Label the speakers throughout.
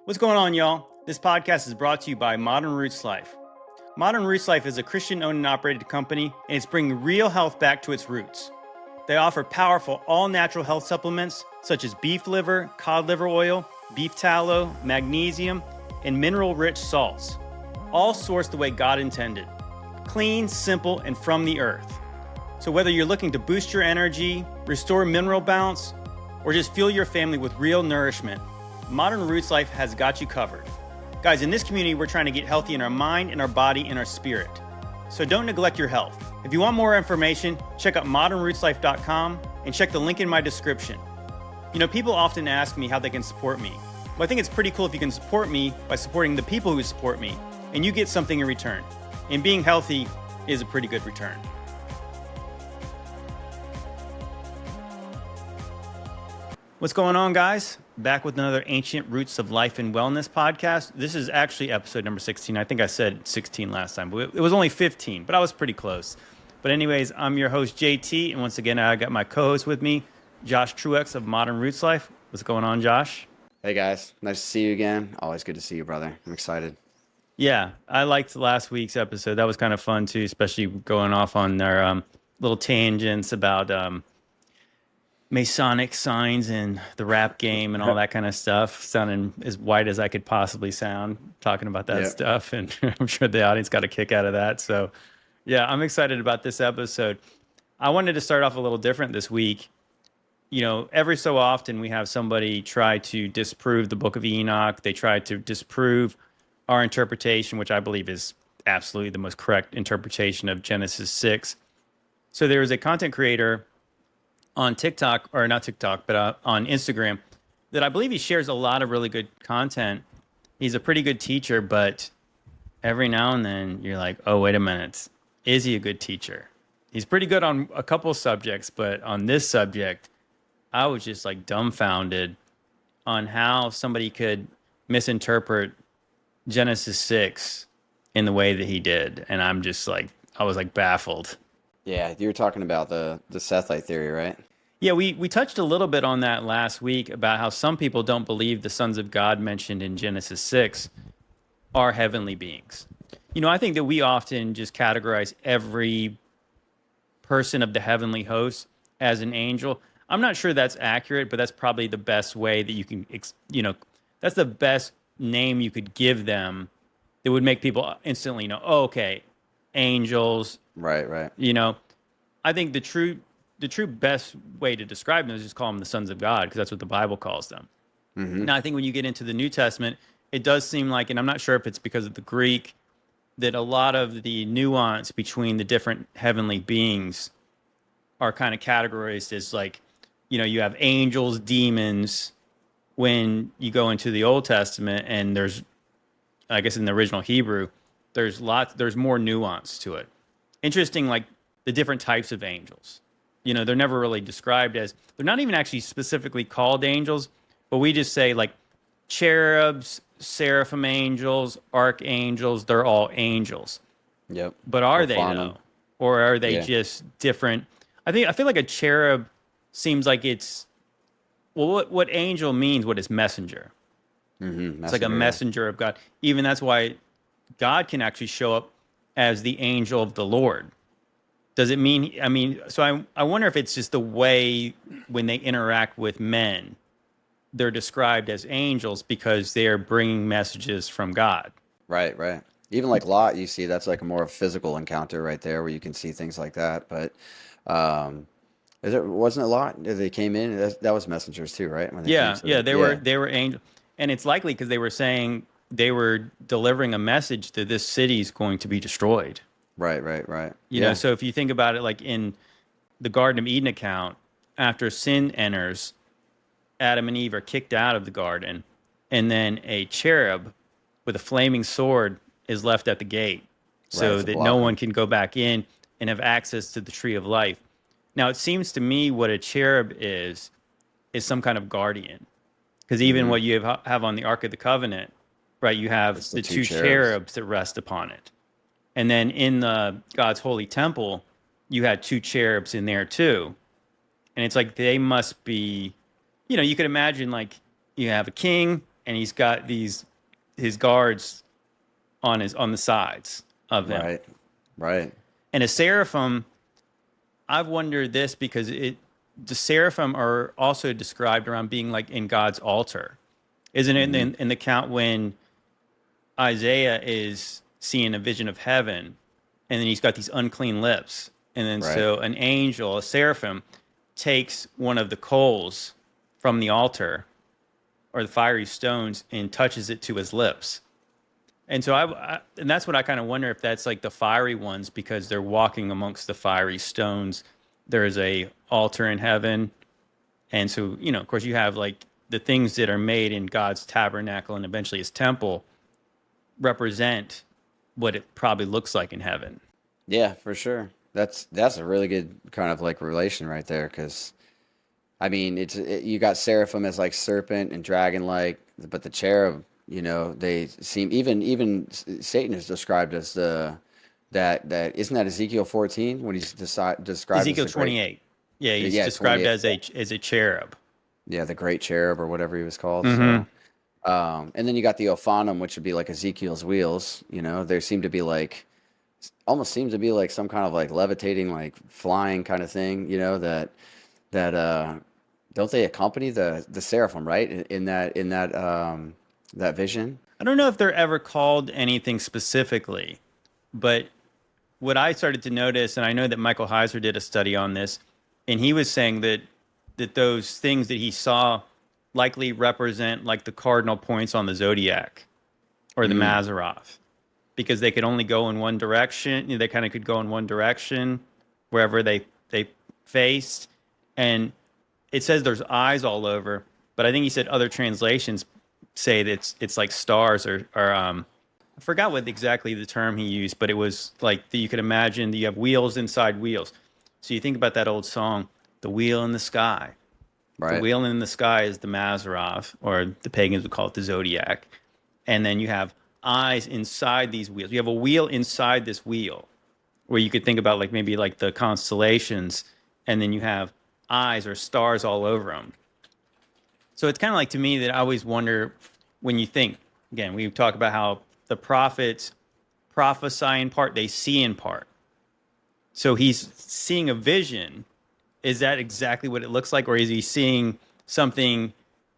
Speaker 1: What's going on, y'all? This podcast is brought to you by Modern Roots Life. Modern Roots Life is a Christian-owned and operated company, and it's bringing real health back to its roots. They offer powerful, all-natural health supplements such as beef liver, cod liver oil, beef tallow, magnesium, and mineral-rich salts, all sourced the way God intended. Clean, simple, and from the earth. So whether you're looking to boost your energy, restore mineral balance, or just fuel your family with real nourishment, Modern Roots Life has got you covered. Guys, in this community, we're trying to get healthy in our mind, in our body, and our spirit. So don't neglect your health. If you want more information, check out modernrootslife.com and check the link in my description. You know, people often ask me how they can support me. Well, I think it's pretty cool if you can support me by supporting the people who support me, and you get something in return. And being healthy is a pretty good return. What's going on, guys? Back with another Ancient Roots of Life and Wellness podcast. This is actually episode number 16. I think I said 16 last time, but it was only 15, but I was pretty close. But anyways, I'm your host, JT, and once again, I got my co-host with me, Josh Truex of Modern Roots Life. What's going on, Josh?
Speaker 2: Hey, guys. Nice to see you again. Always good to see you, brother. I'm excited.
Speaker 1: Yeah, I liked last week's episode. That was kind of fun, too, especially going off on their little tangents about Masonic signs and the rap game and all that kind of stuff, sounding as white as I could possibly sound, talking about that stuff. And I'm sure the audience got a kick out of that. So, yeah, I'm excited about this episode. I wanted to start off a little different this week. You know, every so often we have somebody try to disprove the Book of Enoch. They try to disprove our interpretation, which I believe is absolutely the most correct interpretation of Genesis 6. So there was a content creator on TikTok, or not TikTok, but on Instagram, that I believe he shares a lot of really good content. He's a pretty good teacher, but every now and then you're like, oh, wait a minute. Is he a good teacher? He's pretty good on a couple subjects, but on this subject, I was just like dumbfounded on how somebody could misinterpret Genesis 6 in the way that he did. And I'm just like, I was like baffled.
Speaker 2: Yeah, you were talking about the Sethite theory, right?
Speaker 1: Yeah, we touched a little bit on that last week about how some people don't believe the sons of God mentioned in Genesis 6 are heavenly beings. You know, I think that we often just categorize every person of the heavenly host as an angel. I'm not sure that's accurate, but that's probably the best way that you can, that's the best name you could give them that would make people instantly know, oh, okay, angels.
Speaker 2: Right.
Speaker 1: You know, I think the true best way to describe them is just call them the sons of God, because that's what the Bible calls them. Mm-hmm. Now, I think when you get into the New Testament, it does seem like, and I'm not sure if it's because of the Greek, that a lot of the nuance between the different heavenly beings are kind of categorized as like, you know, you have angels, demons. When you go into the Old Testament, and there's, I guess in the original Hebrew, there's more nuance to it. Interesting, like the different types of angels. You know, they're never really described as, they're not even actually specifically called angels, but we just say like cherubs, seraphim angels, archangels, they're all angels.
Speaker 2: Yep.
Speaker 1: But are they though? Or are they just different? I feel like a cherub seems like it's, well, what angel means, what is messenger. Mm-hmm. It's like a messenger of God. Even that's why God can actually show up as the angel of the Lord. Does it mean, so I wonder if it's just the way when they interact with men, they're described as angels because they're bringing messages from God.
Speaker 2: Right. Even like Lot, you see, that's like a more physical encounter right there where you can see things like that. But wasn't it Lot? They came in, that was messengers too, right? When they
Speaker 1: were angels. And it's likely because they were saying they were delivering a message that this city is going to be destroyed.
Speaker 2: Right.
Speaker 1: You know, so if you think about it, like in the Garden of Eden account, after sin enters, Adam and Eve are kicked out of the garden, and then a cherub with a flaming sword is left at the gate so that no one can go back in and have access to the tree of life. Now, it seems to me what a cherub is some kind of guardian. Because even what you have on the Ark of the Covenant, right, you have the two cherubs that rest upon it. And then in God's holy temple, you had two cherubs in there too. And it's like they must be, you know, you could imagine like you have a king, and he's got his guards on the sides of him.
Speaker 2: Right. Right.
Speaker 1: And a seraphim, I've wondered this because the seraphim are also described around being like in God's altar. Isn't it
Speaker 2: Hmm.
Speaker 1: in the account when Isaiah is seeing a vision of heaven, and then he's got these unclean lips, and then
Speaker 2: Right.
Speaker 1: so an angel, a seraphim, takes one of the coals from the altar or the fiery stones and touches it to his lips. And so and that's what I kind of wonder if that's like the fiery ones because they're walking amongst the fiery stones. There is a altar in heaven, and so of course, you have like the things that are made in God's tabernacle and eventually His temple represent what it probably looks like in heaven.
Speaker 2: Yeah, for sure. That's a really good kind of like relation right there, because I mean, you got seraphim as like serpent and dragon like, but the cherub, they seem even Satan is described as that isn't that Ezekiel 14 when he's described as
Speaker 1: Ezekiel
Speaker 2: the great
Speaker 1: 28. Yeah, he's
Speaker 2: yeah
Speaker 1: described
Speaker 2: 28
Speaker 1: as a cherub.
Speaker 2: yeah, the great cherub or whatever he was called.
Speaker 1: Mm-hmm.
Speaker 2: So and then you got the Ophanim, which would be like Ezekiel's wheels. There seem to be like almost seems to be like some kind of like levitating, like flying kind of thing. That don't they accompany the seraphim, right? In that vision.
Speaker 1: I don't know if they're ever called anything specifically, but what I started to notice, and I know that Michael Heiser did a study on this, and he was saying that those things that he saw likely represent like the cardinal points on the zodiac or the
Speaker 2: Mm,
Speaker 1: Mazzaroth, because they could only go in one direction. They kind of could go in one direction wherever they faced, and it says there's eyes all over. But I think he said other translations say that it's like stars or I forgot what exactly the term he used, but it was like that you could imagine that you have wheels inside wheels. So you think about that old song, "The Wheel in the Sky." The
Speaker 2: right.
Speaker 1: wheel in the sky is the Mazzaroth, or the pagans would call it the zodiac. And then you have eyes inside these wheels. You have a wheel inside this wheel, where you could think about like maybe like the constellations, and then you have eyes or stars all over them. So it's kind of like to me that I always wonder when you think, again, we talk about how the prophets prophesy in part, they see in part. So he's seeing a vision. Is that exactly what it looks like? Or is he seeing something,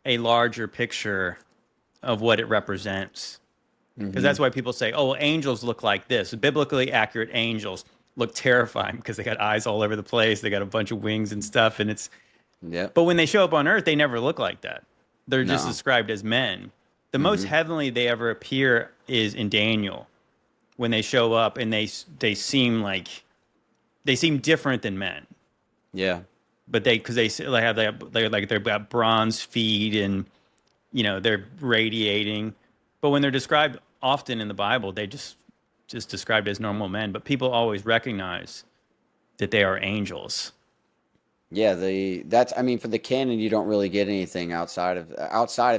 Speaker 1: a larger picture of what it represents? Because
Speaker 2: Hmm.
Speaker 1: that's why people say, oh, angels look like this. Biblically accurate angels look terrifying because they got eyes all over the place. They got a bunch of wings and stuff.
Speaker 2: Yep.
Speaker 1: But when they show up on earth, they never look like that. They're just
Speaker 2: No.
Speaker 1: described as men. The most
Speaker 2: Hmm.
Speaker 1: heavenly they ever appear is in Daniel when they show up and they seem like they seem different than men.
Speaker 2: Yeah.
Speaker 1: But because they've got bronze feet and they're radiating. But when they're described often in the Bible, they just described as normal men. But people always recognize that they are angels.
Speaker 2: Yeah, that's I mean for the canon you don't really get anything outside of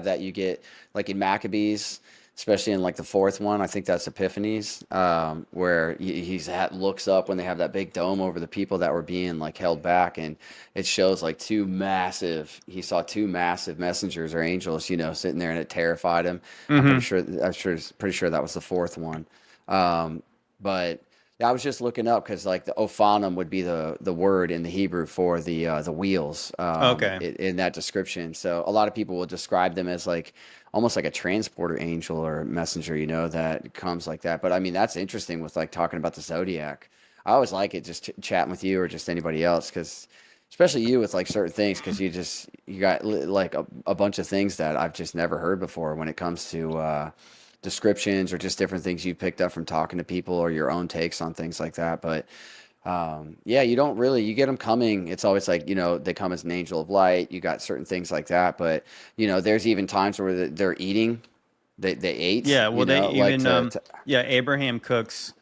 Speaker 2: that you get like in Maccabees, especially in like the fourth one. I think that's Epiphanes, where looks up when they have that big dome over the people that were being like held back, and it shows like he saw two massive messengers or angels, sitting there, and it terrified him.
Speaker 1: Mm-hmm.
Speaker 2: Pretty sure that was the fourth one. But yeah, I was just looking up because like the ophanim would be the word in the Hebrew for the wheels
Speaker 1: Okay.
Speaker 2: in that description. So a lot of people will describe them as like almost like a transporter angel or messenger, that comes like that. But I mean, that's interesting with like talking about the zodiac. I always like it just chatting with you or just anybody else, because especially you with like certain things, because you got like a bunch of things that I've just never heard before when it comes to descriptions or just different things you picked up from talking to people or your own takes on things like that. But yeah, you get them coming. It's always like, they come as an angel of light. You got certain things like that. But, there's even times where they're eating. They ate,
Speaker 1: Yeah. Well, they
Speaker 2: like
Speaker 1: even yeah, Abraham cooks.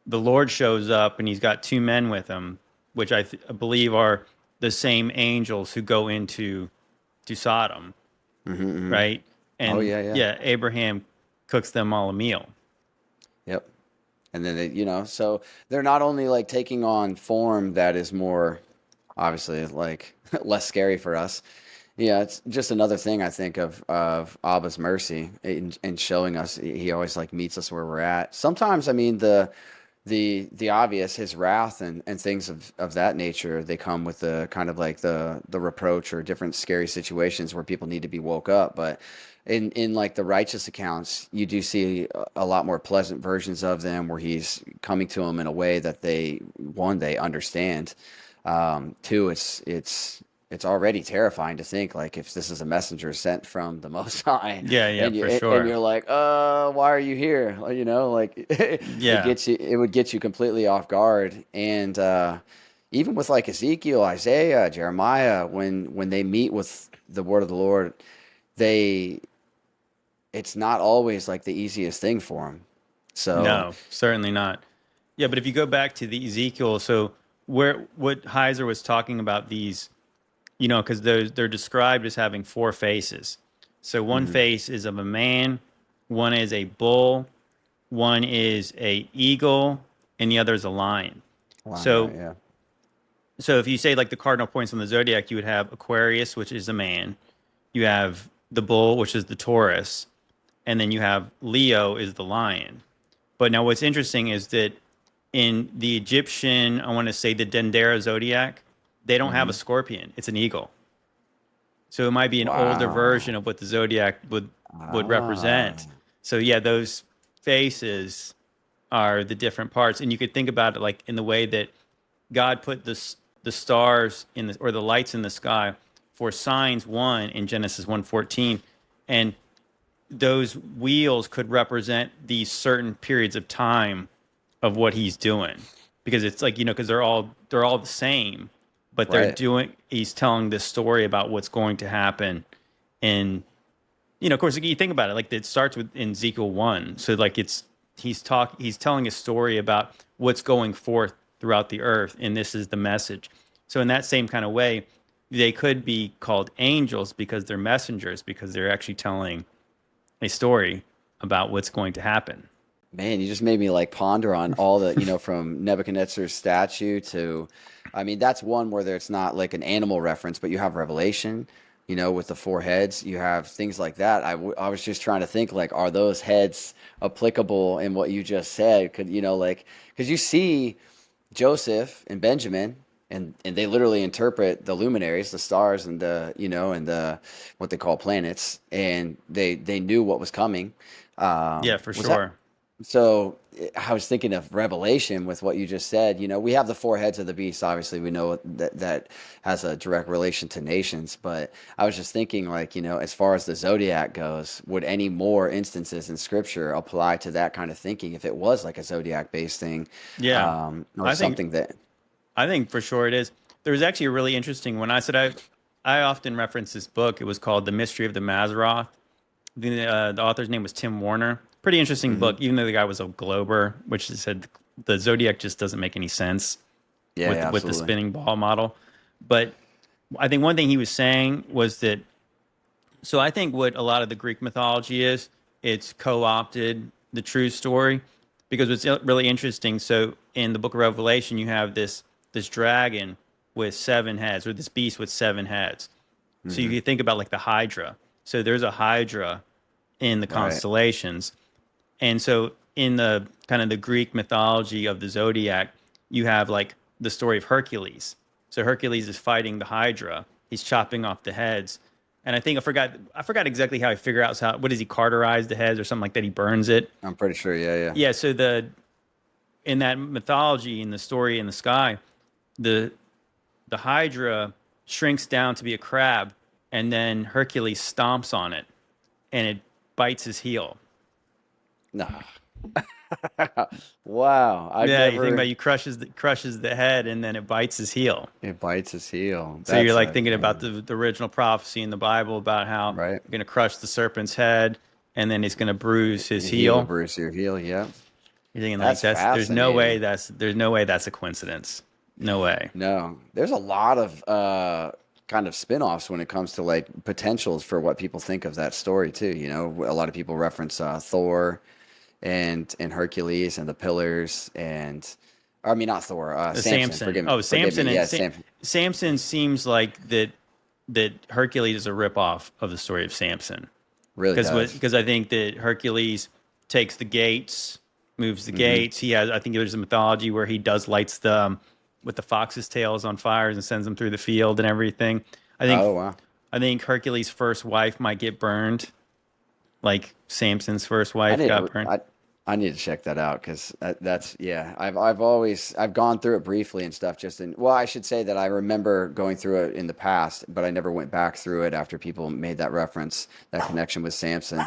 Speaker 1: The Lord shows up and he's got two men with him, which I believe are the same angels who go into to Sodom,
Speaker 2: hmm hmm.
Speaker 1: right?
Speaker 2: Oh,
Speaker 1: And
Speaker 2: yeah, yeah.
Speaker 1: yeah, Abraham cooks them all a meal.
Speaker 2: Yep. And then so they're not only like taking on form that is more obviously like less scary for us, Yeah, it's just another thing I think of Abba's mercy in showing us he always like meets us where we're at. Sometimes, I mean, the obvious, his wrath and things of that nature, they come with the kind of like the reproach or different scary situations where people need to be woke up. But in like the righteous accounts, you do see a lot more pleasant versions of them where he's coming to them in a way that they understand. Two, it's already terrifying to think like if this is a messenger sent from the Most High,
Speaker 1: Yeah, yeah,
Speaker 2: and
Speaker 1: for
Speaker 2: and
Speaker 1: sure.
Speaker 2: you're like, why are you here? You know, like
Speaker 1: Yeah.
Speaker 2: it would get you completely off guard. And even with like Ezekiel, Isaiah, Jeremiah, when they meet with the word of the Lord, they it's not always like the easiest thing for them. So,
Speaker 1: No, certainly not. Yeah, but if you go back to the Ezekiel, so where what Heiser was talking about these, because they're described as having four faces. So one
Speaker 2: mhm.
Speaker 1: face is of a man, one is a bull, one is a eagle, and the other is a lion.
Speaker 2: Line, right?
Speaker 1: So
Speaker 2: Yeah.
Speaker 1: so if you say like the cardinal points on the zodiac, you would have Aquarius, which is a man. You have the bull, which is the Taurus, and then you have Leo is the lion. But now what's interesting is that in the Egyptian, I want to say the Dendera zodiac, they don't have a
Speaker 2: Hmm.
Speaker 1: scorpion. It's an eagle. So it might be an older version
Speaker 2: Wow.
Speaker 1: of what the zodiac would
Speaker 2: Ah.
Speaker 1: represent. So yeah, those faces are the different parts, and you could think about it like in the way that God put the stars in the or the lights in the sky for signs one in Genesis 1:14, and those wheels could represent these certain periods of time of what he's doing, because it's like because they're all the same, but
Speaker 2: Right.
Speaker 1: he's telling this story about what's going to happen. And of course, you think about it, like it starts with in Ezekiel 1, so like he's telling a story about what's going forth throughout the earth, and this is the message. So in that same kind of way, they could be called angels because they're messengers, because they're actually telling a story about what's going to happen.
Speaker 2: Man, you just made me like ponder on all the, from Nebuchadnezzar's statue to, I mean, that's one where there's not like an animal reference, but you have Revelation, with the four heads. You have things like that. I was just trying to think like, are those heads applicable in what you just said? Could, like, because you see Joseph and Benjamin, and they literally interpret the luminaries, the stars, and the what they call planets, and they knew what was coming.
Speaker 1: Yeah, for
Speaker 2: Was that
Speaker 1: sure.
Speaker 2: so? I was thinking of Revelation with what you just said. We have the four heads of the beast. Obviously, we know that has a direct relation to nations. But I was just thinking, like, as far as the zodiac goes, would any more instances in Scripture apply to that kind of thinking if it was like a zodiac based thing,
Speaker 1: Yeah,
Speaker 2: or
Speaker 1: I think
Speaker 2: something that?
Speaker 1: I think for sure it is. There was actually a really interesting one. I often reference this book. It was called The Mystery of the Mazzaroth. The author's name was Tim Warner. Pretty interesting
Speaker 2: Hmm.
Speaker 1: book, even though the guy was a glober, which said the zodiac just doesn't make any sense
Speaker 2: Yeah,
Speaker 1: with
Speaker 2: yeah,
Speaker 1: with the
Speaker 2: absolutely.
Speaker 1: spinning ball model. But I think one thing he was saying was that, so I think what a lot of the Greek mythology is, it's co-opted the true story, because what's really interesting. So in the Book of Revelation, you have this dragon with seven heads, or this beast with seven heads. So you
Speaker 2: Hmm.
Speaker 1: can think about like the Hydra. So there's a Hydra in the
Speaker 2: Right.
Speaker 1: constellations, and so in the kind of the Greek mythology of the zodiac, you have like the story of Hercules. So Hercules is fighting the Hydra. He's chopping off the heads. And I think I forgot exactly how he figure out how, what does he carterize the heads or something like that. He burns it.
Speaker 2: I'm pretty sure. Yeah, yeah.
Speaker 1: Yeah. So in that mythology, in the story in the sky, the the Hydra shrinks down to be a crab, and then Hercules stomps on it, and it bites his heel.
Speaker 2: No. Wow. I've
Speaker 1: Yeah, you think about
Speaker 2: never.
Speaker 1: you crushes the head, and then it bites his heel.
Speaker 2: It bites his heel.
Speaker 1: So you're
Speaker 2: That's
Speaker 1: like
Speaker 2: a
Speaker 1: thinking about
Speaker 2: man.
Speaker 1: the original prophecy in the Bible about how
Speaker 2: Right.
Speaker 1: you're going to crush the serpent's head, and then he's going to bruise his
Speaker 2: He will
Speaker 1: heel.
Speaker 2: bruise your heel. Yep.
Speaker 1: You're thinking like
Speaker 2: That's fascinating.
Speaker 1: there's no way that's a coincidence. No way.
Speaker 2: No, there's a lot of kind of spin-offs when it comes to like potentials for what people think of that story too. A lot of people reference Thor and Hercules and the pillars and I mean not Thor, Samson.
Speaker 1: Samson. Oh,
Speaker 2: Forgive me.
Speaker 1: Samson
Speaker 2: Yeah, Samson.
Speaker 1: Samson seems like that that Hercules is a ripoff of the story of Samson.
Speaker 2: Really does.
Speaker 1: Because I think that Hercules takes the gates, moves the
Speaker 2: Hmm.
Speaker 1: gates. He has, I think there's a mythology where he does lights the with the fox's tails on fires and sends them through the field and everything. I think
Speaker 2: Oh wow.
Speaker 1: I think Hercules' first wife might get burned, like Samson's first
Speaker 2: I
Speaker 1: wife got
Speaker 2: didn't.
Speaker 1: burned.
Speaker 2: I need to check that out because that's yeah. I've gone through it briefly and stuff. Just in well, I should say that I remember going through it in the past, but I never went back through it after people made that reference, that connection with Samson.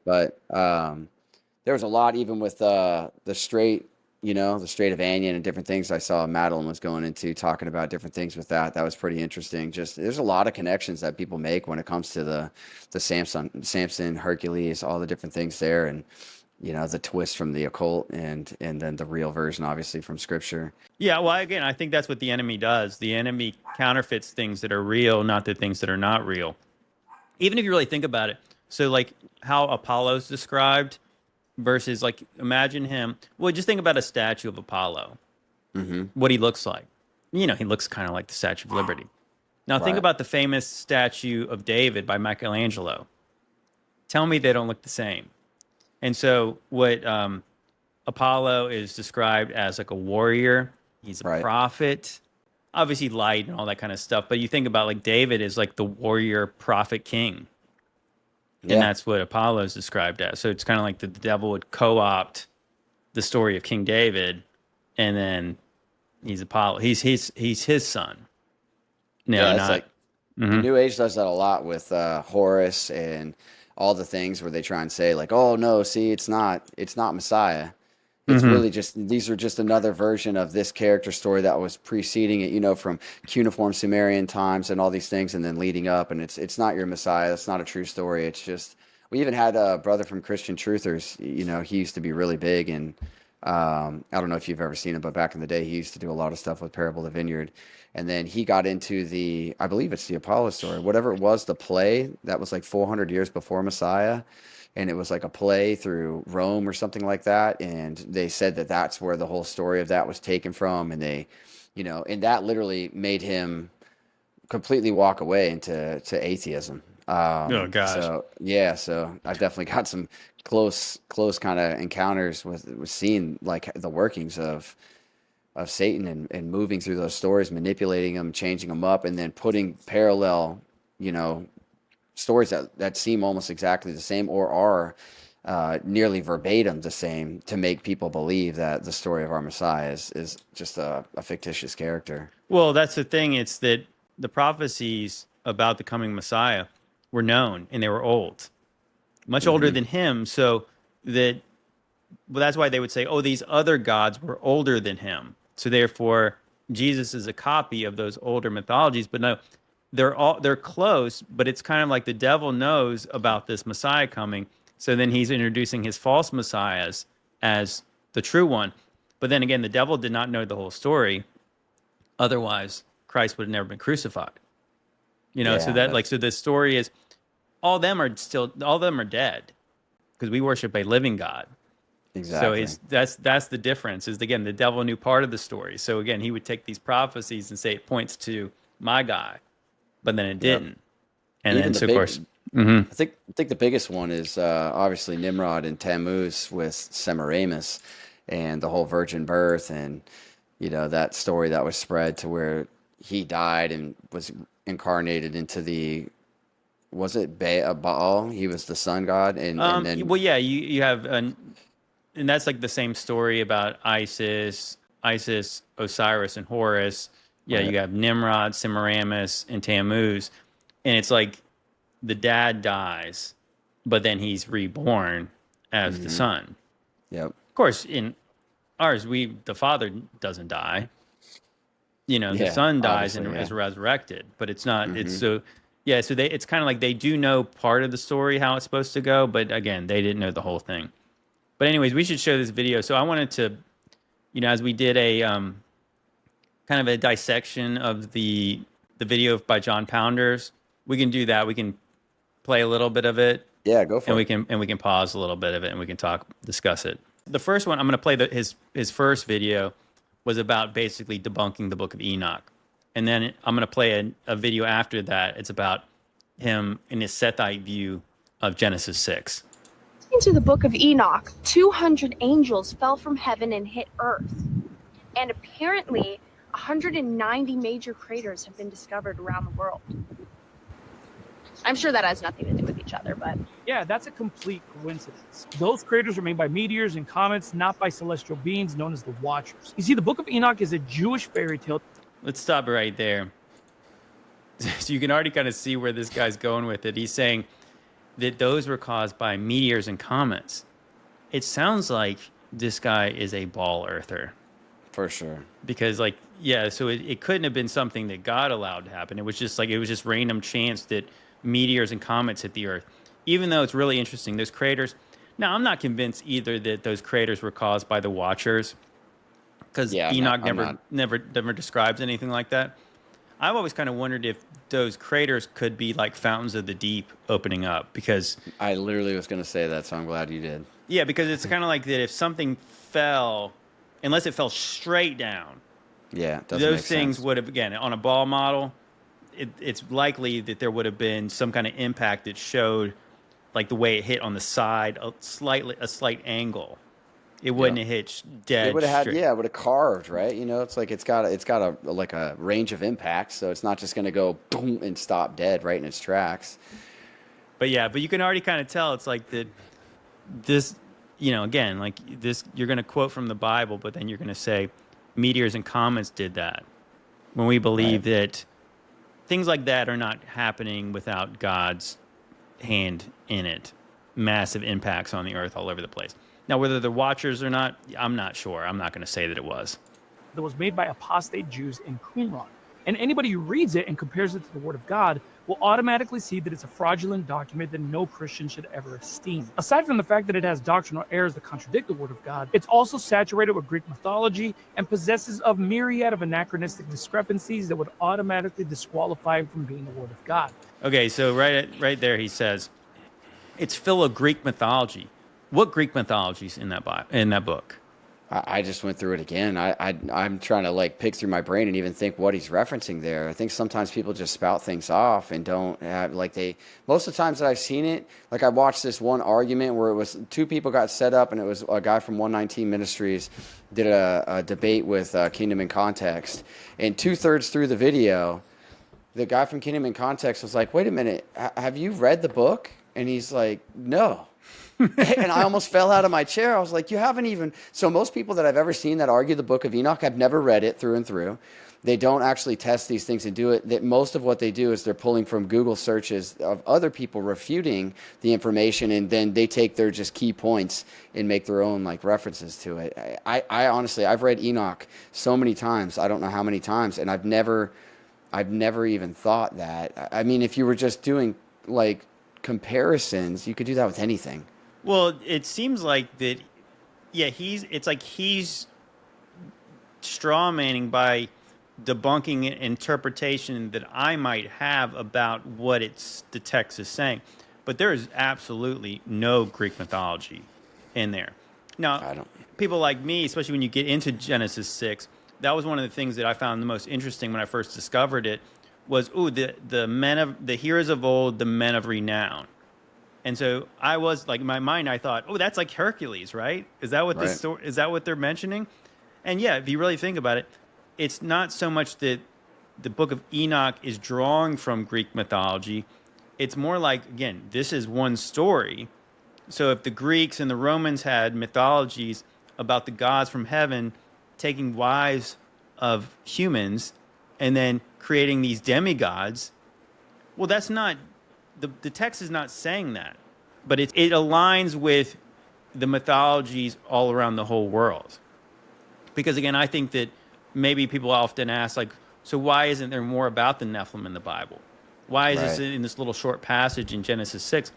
Speaker 2: But there was a lot even with the Strait, the Strait of Anian and different things. I saw Madeline was going into talking about different things with that. That was pretty interesting. Just there's a lot of connections that people make when it comes to the Samson, Hercules, all the different things there, and the twist from the occult and then the real version, obviously from Scripture.
Speaker 1: Yeah, well, again, I think that's what the enemy does. The enemy counterfeits things that are real, not the things that are not real. Even if you really think about it. So, like how Apollo's described versus, like, imagine him. Well, just think about a statue of Apollo,
Speaker 2: Hmm.
Speaker 1: what he looks like. He looks kind of like the Statue of Liberty. Now, think
Speaker 2: Right.
Speaker 1: about the famous statue of David by Michelangelo. Tell me they don't look the same. And so, what Apollo is described as like a warrior. He's a
Speaker 2: Right.
Speaker 1: prophet, obviously light and all that kind of stuff. But you think about like David is like the warrior prophet king. And
Speaker 2: Yeah.
Speaker 1: that's what Apollo is described as. So it's kind of like the devil would co-opt the story of King David, and then he's Apollo. He's his son. No,
Speaker 2: Yeah. It's
Speaker 1: not.
Speaker 2: like the
Speaker 1: Hmm.
Speaker 2: New Age does that a lot with Horus and all the things where they try and say like, oh no, see, it's not Messiah. It's
Speaker 1: Hmm.
Speaker 2: really just these are just another version of this character story that was preceding it, from cuneiform Sumerian times and all these things, and then leading up. And it's not your Messiah. That's not a true story. It's just we even had a brother from Christian Truthers. He used to be really big, and I don't know if you've ever seen him, but back in the day, he used to do a lot of stuff with Parable of the Vineyard. And then he got into I believe it's the Apollo story, whatever it was, the play that was like 400 years before Messiah, and it was like a play through Rome or something like that. And they said that that's where the whole story of that was taken from. And and that literally made him completely walk away to atheism.
Speaker 1: Oh gosh.
Speaker 2: So yeah, so I've definitely got some close kind of encounters with seeing like the workings of Satan and moving through those stories, manipulating them, changing them up, and then putting parallel, you know, stories that seem almost exactly the same or are nearly verbatim the same to make people believe that the story of our Messiah is just a fictitious character.
Speaker 1: Well, that's the thing. It's that the prophecies about the coming Messiah were known and they were old, much older
Speaker 2: Hmm.
Speaker 1: than him. So that, well, that's why they would say, oh, these other gods were older than him. So therefore, Jesus is a copy of those older mythologies. But no, they're close, but it's kind of like the devil knows about this Messiah coming. So then he's introducing his false messiahs as the true one. But then again, the devil did not know the whole story. Otherwise, Christ would have never been crucified. So
Speaker 2: Yeah,
Speaker 1: that
Speaker 2: that's
Speaker 1: like so the story is all of them are dead because we worship a living God. So
Speaker 2: exactly.
Speaker 1: he's that's the difference. Is again the devil knew part of the story. So again, he would take these prophecies and say it points to my guy, but then it
Speaker 2: Yep.
Speaker 1: didn't. And then
Speaker 2: Even the
Speaker 1: so of course,
Speaker 2: big,
Speaker 1: hmm
Speaker 2: I think the biggest one is obviously Nimrod and Tammuz with Semiramis and the whole virgin birth and that story that was spread to where he died and was incarnated into the was it Baal? He was the sun god and then
Speaker 1: well, yeah, you have and that's like the same story about Isis, Osiris, and Horus. Yeah,
Speaker 2: right.
Speaker 1: you have Nimrod, Semiramis, and Tammuz, and it's like the dad dies, but then he's reborn as the
Speaker 2: Hmm.
Speaker 1: son.
Speaker 2: Yep.
Speaker 1: Of course, in ours, the father doesn't die. The
Speaker 2: Yeah.
Speaker 1: son dies
Speaker 2: Obviously.
Speaker 1: and
Speaker 2: Yeah.
Speaker 1: is resurrected, but it's not. It's
Speaker 2: Hmm.
Speaker 1: so yeah. So it's kind of like they do know part of the story how it's supposed to go, but again, they didn't know the whole thing. But anyways, we should show this video. So I wanted to, as we did a kind of a dissection of the video by John Pounders, we can do that. We can play a little bit of it,
Speaker 2: Yeah. Go
Speaker 1: and
Speaker 2: for
Speaker 1: we
Speaker 2: it.
Speaker 1: can pause a little bit of it, and we can discuss it. The first one I'm going to play his first video was about basically debunking the Book of Enoch, And then I'm going to play a video after that. It's about him in his Sethite view of Genesis 6.
Speaker 3: Into the book of Enoch, 200 angels fell from heaven and hit Earth. And apparently, 190 major craters have been discovered around the world. I'm sure that has nothing to do with each other, but...
Speaker 4: Yeah, that's a complete coincidence. Those craters were made by meteors and comets, not by celestial beings known as the Watchers. You see, the book of Enoch is a Jewish fairy tale.
Speaker 1: Let's stop right there. So you can already kind of see where this guy's going with it. He's saying that those were caused by meteors and comets. It sounds like this guy is a ball earther.
Speaker 2: For sure.
Speaker 1: Because so it couldn't have been something that God allowed to happen. It was just random chance that meteors and comets hit the earth. Even though it's really interesting, those craters. Now, I'm not convinced either that those craters were caused by the Watchers, because Enoch never describes anything like that. I've always kind of wondered if those craters could be like fountains of the deep opening up, because
Speaker 2: I literally was going to say that, so I'm glad you did.
Speaker 1: Yeah, because it's kind of like that if something fell, unless it fell straight down, those things would have, again, on a ball model, it's likely that there would have been some kind of impact that showed, like the way it hit on the side, a slight angle. It wouldn't have hit dead.
Speaker 2: It would have had, it would have carved, right? You know, it's like it's got a range of impacts, so it's not just going to go boom and stop dead right in its tracks.
Speaker 1: But you can already kind of tell it's like this, again, like this, you're going to quote from the Bible, but then you're going to say meteors and comets did that. When we believe that things like that are not happening without God's hand in it. Massive impacts on the earth all over the place. Now, whether they're Watchers or not, I'm not sure. I'm not going to say that it was.
Speaker 4: That was made by apostate Jews in Qumran. And anybody who reads it and compares it to the Word of God will automatically see that it's a fraudulent document that no Christian should ever esteem. Aside from the fact that it has doctrinal errors that contradict the Word of God, it's also saturated with Greek mythology and possesses a myriad of anachronistic discrepancies that would automatically disqualify it from being the Word of God.
Speaker 1: Okay, so right there he says, it's full of Greek mythology. What Greek mythologies in that book?
Speaker 2: I just went through it again. I'm trying to pick through my brain and even think what he's referencing there. I think sometimes people just spout things off and don't have most of the times that I've seen it, I watched this one argument where it was two people got set up, and it was a guy from 119 Ministries did a debate with Kingdom in Context, and 2/3 through the video, the guy from Kingdom in Context was like, "Wait a minute, have you read the book?" And he's like, "No." And I almost fell out of my chair. I was like, you haven't even... So most people that I've ever seen that argue the book of Enoch have never read it through and through. They don't actually test these things and do it. That most of what they do is they're pulling from Google searches of other people refuting the information, and then they take their just key points and make their own references to it. I honestly, I've read Enoch so many times. I don't know how many times, and I've never even thought that. I mean, if you were just doing comparisons, you could do that with anything.
Speaker 1: Well, it seems like that, he's straw manning by debunking an interpretation that I might have about what the text is saying. But there is absolutely no Greek mythology in there. Now, people like me, especially when you get into Genesis 6, that was one of the things that I found the most interesting when I first discovered it was, the heroes of old, the men of renown. And so I was in my mind, I thought, that's like Hercules, right? Is that what is that what they're mentioning? And yeah, if you really think about it, it's not so much that the book of Enoch is drawing from Greek mythology. It's more like, again, this is one story. So if the Greeks and the Romans had mythologies about the gods from heaven taking wives of humans and then creating these demigods, well, that's not... The text is not saying that, but it aligns with the mythologies all around the whole world. Because again, I think that maybe people often ask, so why isn't there more about the Nephilim in the Bible? Why is this in this little short passage in Genesis 6?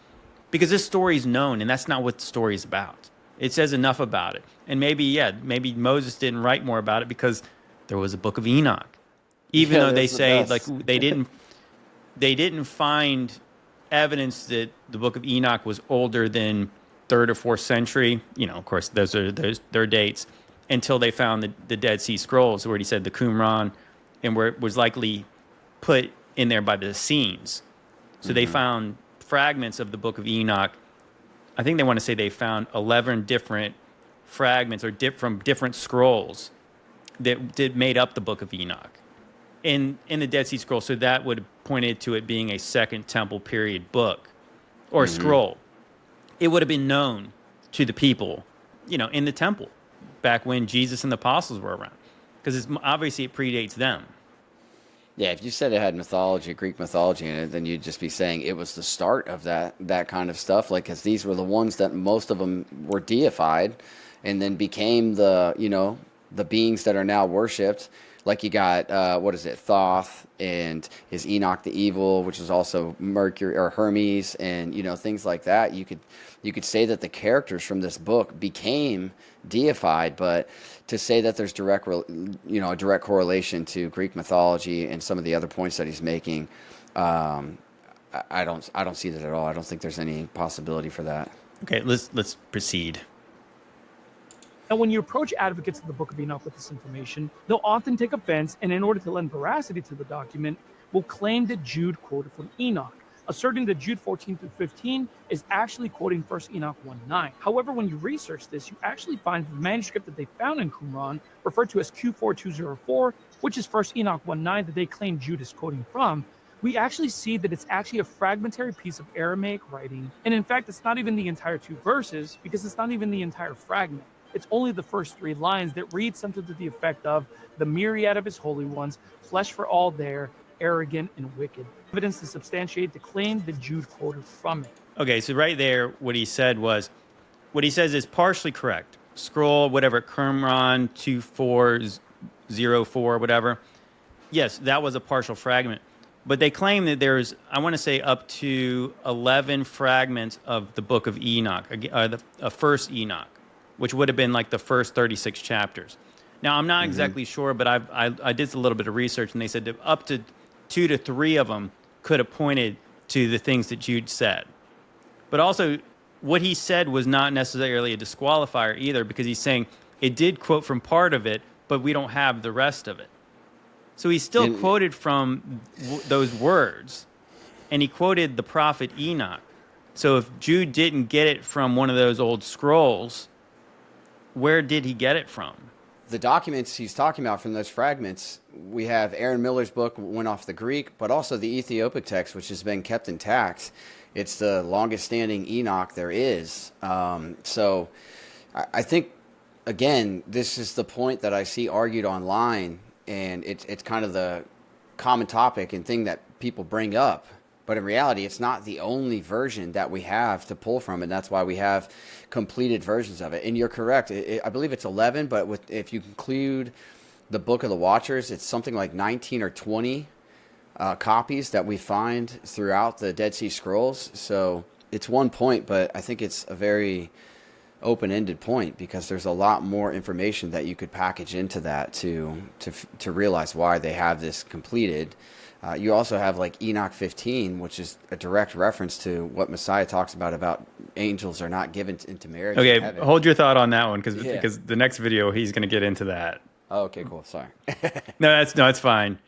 Speaker 1: Because this story is known, and that's not what the story is about. It says enough about it. And maybe Moses didn't write more about it because there was a book of Enoch. Even though they say they didn't find evidence that the book of Enoch was older than 3rd or 4th century. Of course, those are their dates, until they found the Dead Sea Scrolls, where he said the Qumran and where it was likely put in there by the Essenes. So they found fragments of the Book of Enoch. I think they want to say they found 11 different fragments or from different scrolls that made up the Book of Enoch in the Dead Sea Scrolls. So that would have pointed to it being a Second Temple period book or scroll. It would have been known to the people, in the temple back when Jesus and the apostles were around, because obviously it predates them.
Speaker 2: Yeah, if you said it had mythology, Greek mythology in it, then you'd just be saying it was the start of that kind of stuff. Like, because these were the ones that most of them were deified, and then became the beings that are now worshipped. Like you got what is it, Thoth, and his Enoch the Evil, which is also Mercury or Hermes, and things like that. You could say that the characters from this book became deified, but to say that there's a direct correlation to Greek mythology and some of the other points that he's making, I don't see that at all. I don't think there's any possibility for that.
Speaker 1: Okay, let's proceed.
Speaker 4: Now, when you approach advocates of the Book of Enoch with this information, they'll often take offense, and in order to lend veracity to the document, will claim that Jude quoted from Enoch, asserting that Jude 14 through 15 is actually quoting 1 Enoch 1:9. However, when you research this, you actually find the manuscript that they found in Qumran, referred to as Q4204, which is 1 Enoch 1:9 that they claim Jude is quoting from. We actually see that it's actually a fragmentary piece of Aramaic writing, and in fact, it's not even the entire 2 verses, because it's not even the entire fragment. It's only the first 3 lines that read something to the effect of, "The myriad of his holy ones, flesh for all there, arrogant and wicked." Evidence to substantiate the claim that Jude quoted from it.
Speaker 1: Okay, so right there, what he says is partially correct. Scroll, whatever, Qumran 2404, whatever. Yes, that was a partial fragment. But they claim that there's, I want to say, up to 11 fragments of the Book of Enoch, first Enoch, which would have been like the first 36 chapters. Now, I'm not exactly sure, but I did a little bit of research, and they said that up to 2 to 3 of them could have pointed to the things that Jude said. But also, what he said was not necessarily a disqualifier either, because he's saying it did quote from part of it, but we don't have the rest of it. So he still quoted from those words, and he quoted the prophet Enoch. So if Jude didn't get it from one of those old scrolls, where did he get it from?
Speaker 2: The documents he's talking about from those fragments, we have Aaron Miller's book went off the Greek, but also the Ethiopic text, which has been kept intact. It's the longest standing Enoch there is. So I think, again, this is the point that I see argued online, and it's kind of the common topic and thing that people bring up. But in reality, it's not the only version that we have to pull from, and that's why we have completed versions of it. And you're correct. I believe it's 11, but if you include the Book of the Watchers, it's something like 19 or 20 copies that we find throughout the Dead Sea Scrolls. So it's one point, but I think it's a very open-ended point, because there's a lot more information that you could package into that to realize why they have this completed. You also have like Enoch 15, which is a direct reference to what Messiah talks about angels are not given into marriage.
Speaker 1: Okay, hold your thought on that one, because the next video he's going to get into that.
Speaker 2: Oh, okay, cool. Sorry.
Speaker 1: No, it's fine.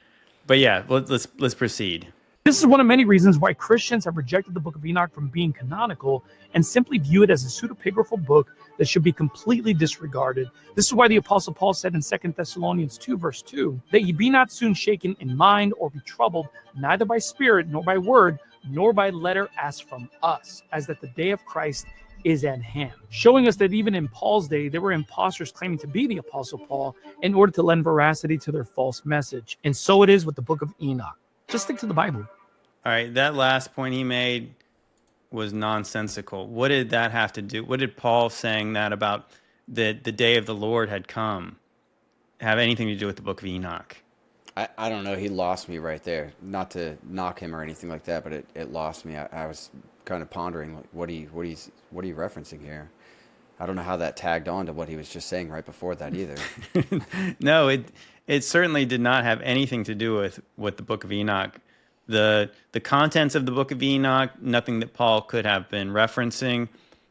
Speaker 1: But yeah, let's proceed.
Speaker 4: This is one of many reasons why Christians have rejected the Book of Enoch from being canonical and simply view it as a pseudepigraphal book that should be completely disregarded. This is why the Apostle Paul said in 2 Thessalonians 2, verse 2, that ye be not soon shaken in mind or be troubled, neither by spirit, nor by word, nor by letter as from us, as that the day of Christ is at hand. Showing us that even in Paul's day, there were imposters claiming to be the Apostle Paul in order to lend veracity to their false message. And so it is with the Book of Enoch. Just stick to the Bible.
Speaker 1: All right, that last point he made was nonsensical. What did that have to do? What did Paul saying that about the day of the Lord had come have anything to do with the Book of Enoch?
Speaker 2: I don't know. He lost me right there. Not to knock him or anything like that, but it lost me. I was kind of pondering, like, what are you referencing here? I don't know how that tagged on to what he was just saying right before that either.
Speaker 1: No, it certainly did not have anything to do with the Book of Enoch. The contents of the Book of Enoch, nothing that Paul could have been referencing,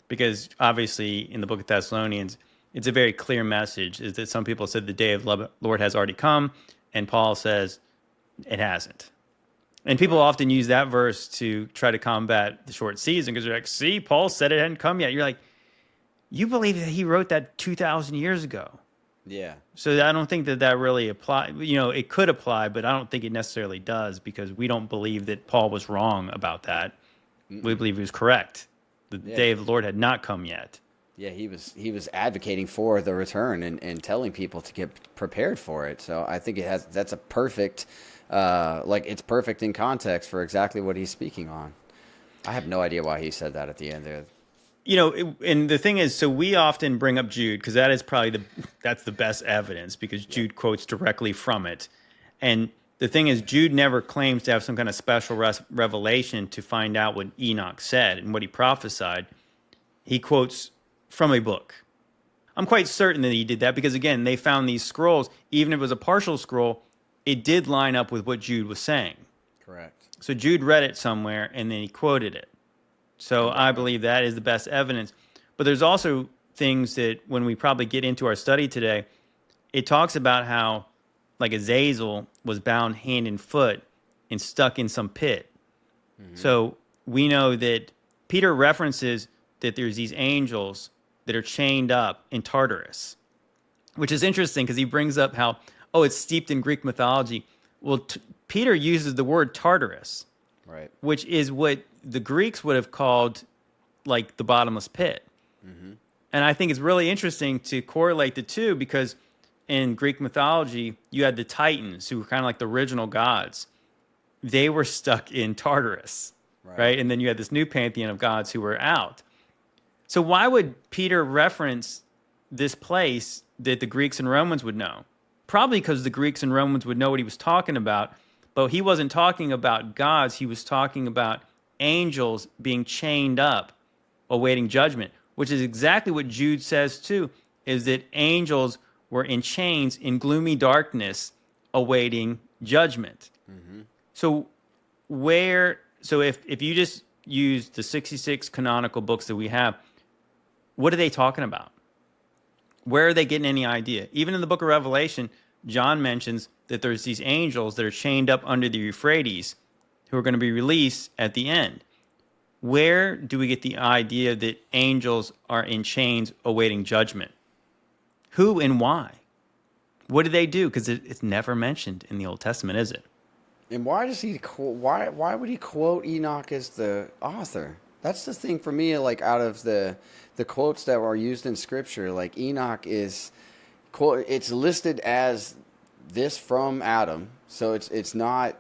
Speaker 1: because obviously in the Book of Thessalonians, it's a very clear message, is that some people said the day of the Lord has already come, And Paul says it hasn't. And people often use that verse to try to combat the short season because they're like, see, Paul said it hadn't come yet. You're like, you believe that he wrote that 2,000 years ago.
Speaker 2: Yeah.
Speaker 1: So I don't think that really applies. You know, it could apply, but I don't think it necessarily does because we don't believe that Paul was wrong about that. We believe he was correct. The day of the Lord had not come yet.
Speaker 2: Yeah, he was advocating for the return and telling people to get prepared for it. So I think that's a perfect, it's perfect in context for exactly what he's speaking on. I have no idea why he said that at the end there.
Speaker 1: You know, and the thing is, so we often bring up Jude because that is probably that's the best evidence because Jude quotes directly from it. And the thing is, Jude never claims to have some kind of special revelation to find out what Enoch said and what he prophesied. He quotes from a book. I'm quite certain that he did that because, again, they found these scrolls. Even if it was a partial scroll, it did line up with what Jude was saying.
Speaker 2: Correct.
Speaker 1: So Jude read it somewhere and then he quoted it. So I believe that is the best evidence. But there's also things that when we probably get into our study today, it talks about how like Azazel was bound hand and foot and stuck in some pit. Mm-hmm. So we know that Peter references that there's these angels that are chained up in Tartarus, which is interesting because he brings up how, it's steeped in Greek mythology. Well, Peter uses the word Tartarus, right, which is what the Greeks would have called like the bottomless pit. Mm-hmm. And I think it's really interesting to correlate the two because in Greek mythology, you had the Titans who were kind of like the original gods. They were stuck in Tartarus, right? And then you had this new pantheon of gods who were out. So why would Peter reference this place that the Greeks and Romans would know? Probably because the Greeks and Romans would know what he was talking about, but he wasn't talking about gods. He was talking about angels being chained up, awaiting judgment, which is exactly what Jude says too, is that angels were in chains in gloomy darkness, awaiting judgment. Mm-hmm. So if you just use the 66 canonical books that we have, what are they talking about? Where are they getting any idea? Even in the book of Revelation, John mentions that there's these angels that are chained up under the Euphrates who are going to be released at the end. Where do we get the idea that angels are in chains awaiting judgment? Who and why? What do they do? Because it's never mentioned in the Old Testament, is it?
Speaker 2: And why does he why would he quote Enoch as the author? That's the thing for me, like out of the quotes that were used in Scripture, like Enoch is, it's listed as this from Adam, so it's not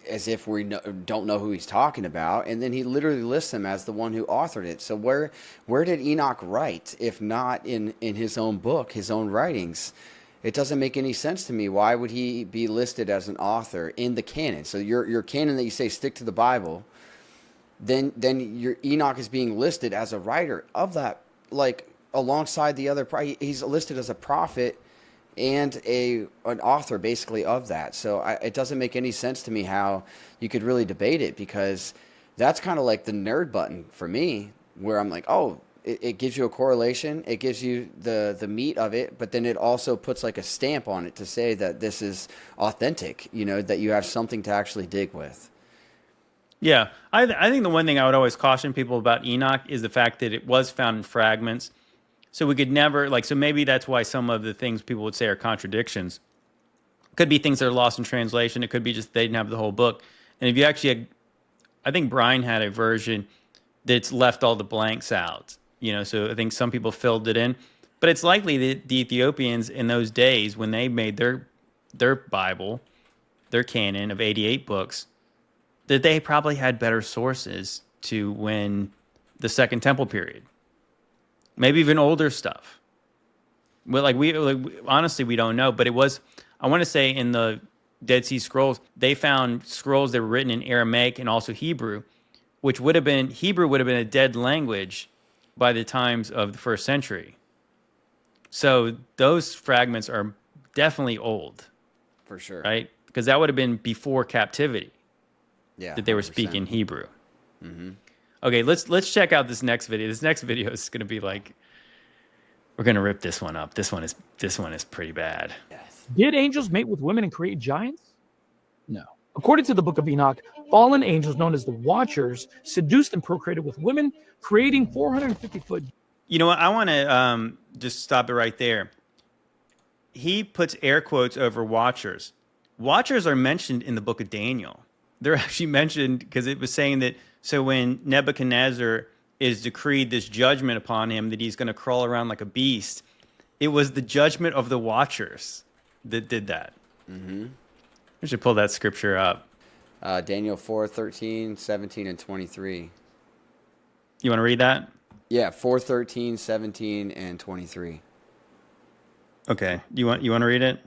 Speaker 2: as if we don't know who he's talking about, and then he literally lists him as the one who authored it. So where did Enoch write, if not in his own book, his own writings? It doesn't make any sense to me. Why would he be listed as an author in the canon? So your canon that you say stick to the Bible, then your Enoch is being listed as a writer of that, like alongside the other. He's listed as a prophet and an author basically of that. So it doesn't make any sense to me how you could really debate it, because that's kind of like the nerd button for me, where I'm like, it gives you a correlation, it gives you the meat of it, but then it also puts like a stamp on it to say that this is authentic, that you have something to actually dig with.
Speaker 1: Yeah, I think the one thing I would always caution people about Enoch is the fact that it was found in fragments. So we could never, so maybe that's why some of the things people would say are contradictions. Could be things that are lost in translation. It could be just they didn't have the whole book. And if you actually, I think Brian had a version that's left all the blanks out. So I think some people filled it in. But it's likely that the Ethiopians in those days, when they made their Bible, their canon of 88 books, that they probably had better sources to win the Second Temple period. Maybe even older stuff. Well, honestly, we don't know. But it was, I want to say, in the Dead Sea Scrolls, they found scrolls that were written in Aramaic and also Hebrew, which Hebrew would have been a dead language by the times of the first century. So those fragments are definitely old.
Speaker 2: For sure.
Speaker 1: Right? Because that would have been before captivity.
Speaker 2: Yeah.
Speaker 1: That they were speaking Hebrew.
Speaker 2: Mm-hmm.
Speaker 1: Okay, let's check out this next video. This next video is going to be we're going to rip this one up. This one is pretty bad.
Speaker 2: Yes.
Speaker 4: Did angels mate with women and create giants?
Speaker 1: No.
Speaker 4: According to the book of Enoch, fallen angels known as the Watchers seduced and procreated with women, creating 450-foot.
Speaker 1: You know what? I want to just stop it right there. He puts air quotes over watchers. Watchers are mentioned in the book of Daniel. They're actually mentioned because it was saying that, so when Nebuchadnezzar is decreed this judgment upon him, that he's going to crawl around like a beast, it was the judgment of the watchers that did that.
Speaker 2: Mm-hmm.
Speaker 1: We should pull that scripture up.
Speaker 2: Daniel 4:13, 17, and 23.
Speaker 1: You want to read that?
Speaker 2: Yeah, 4:13, 17, and 23.
Speaker 1: Okay. You want to read it?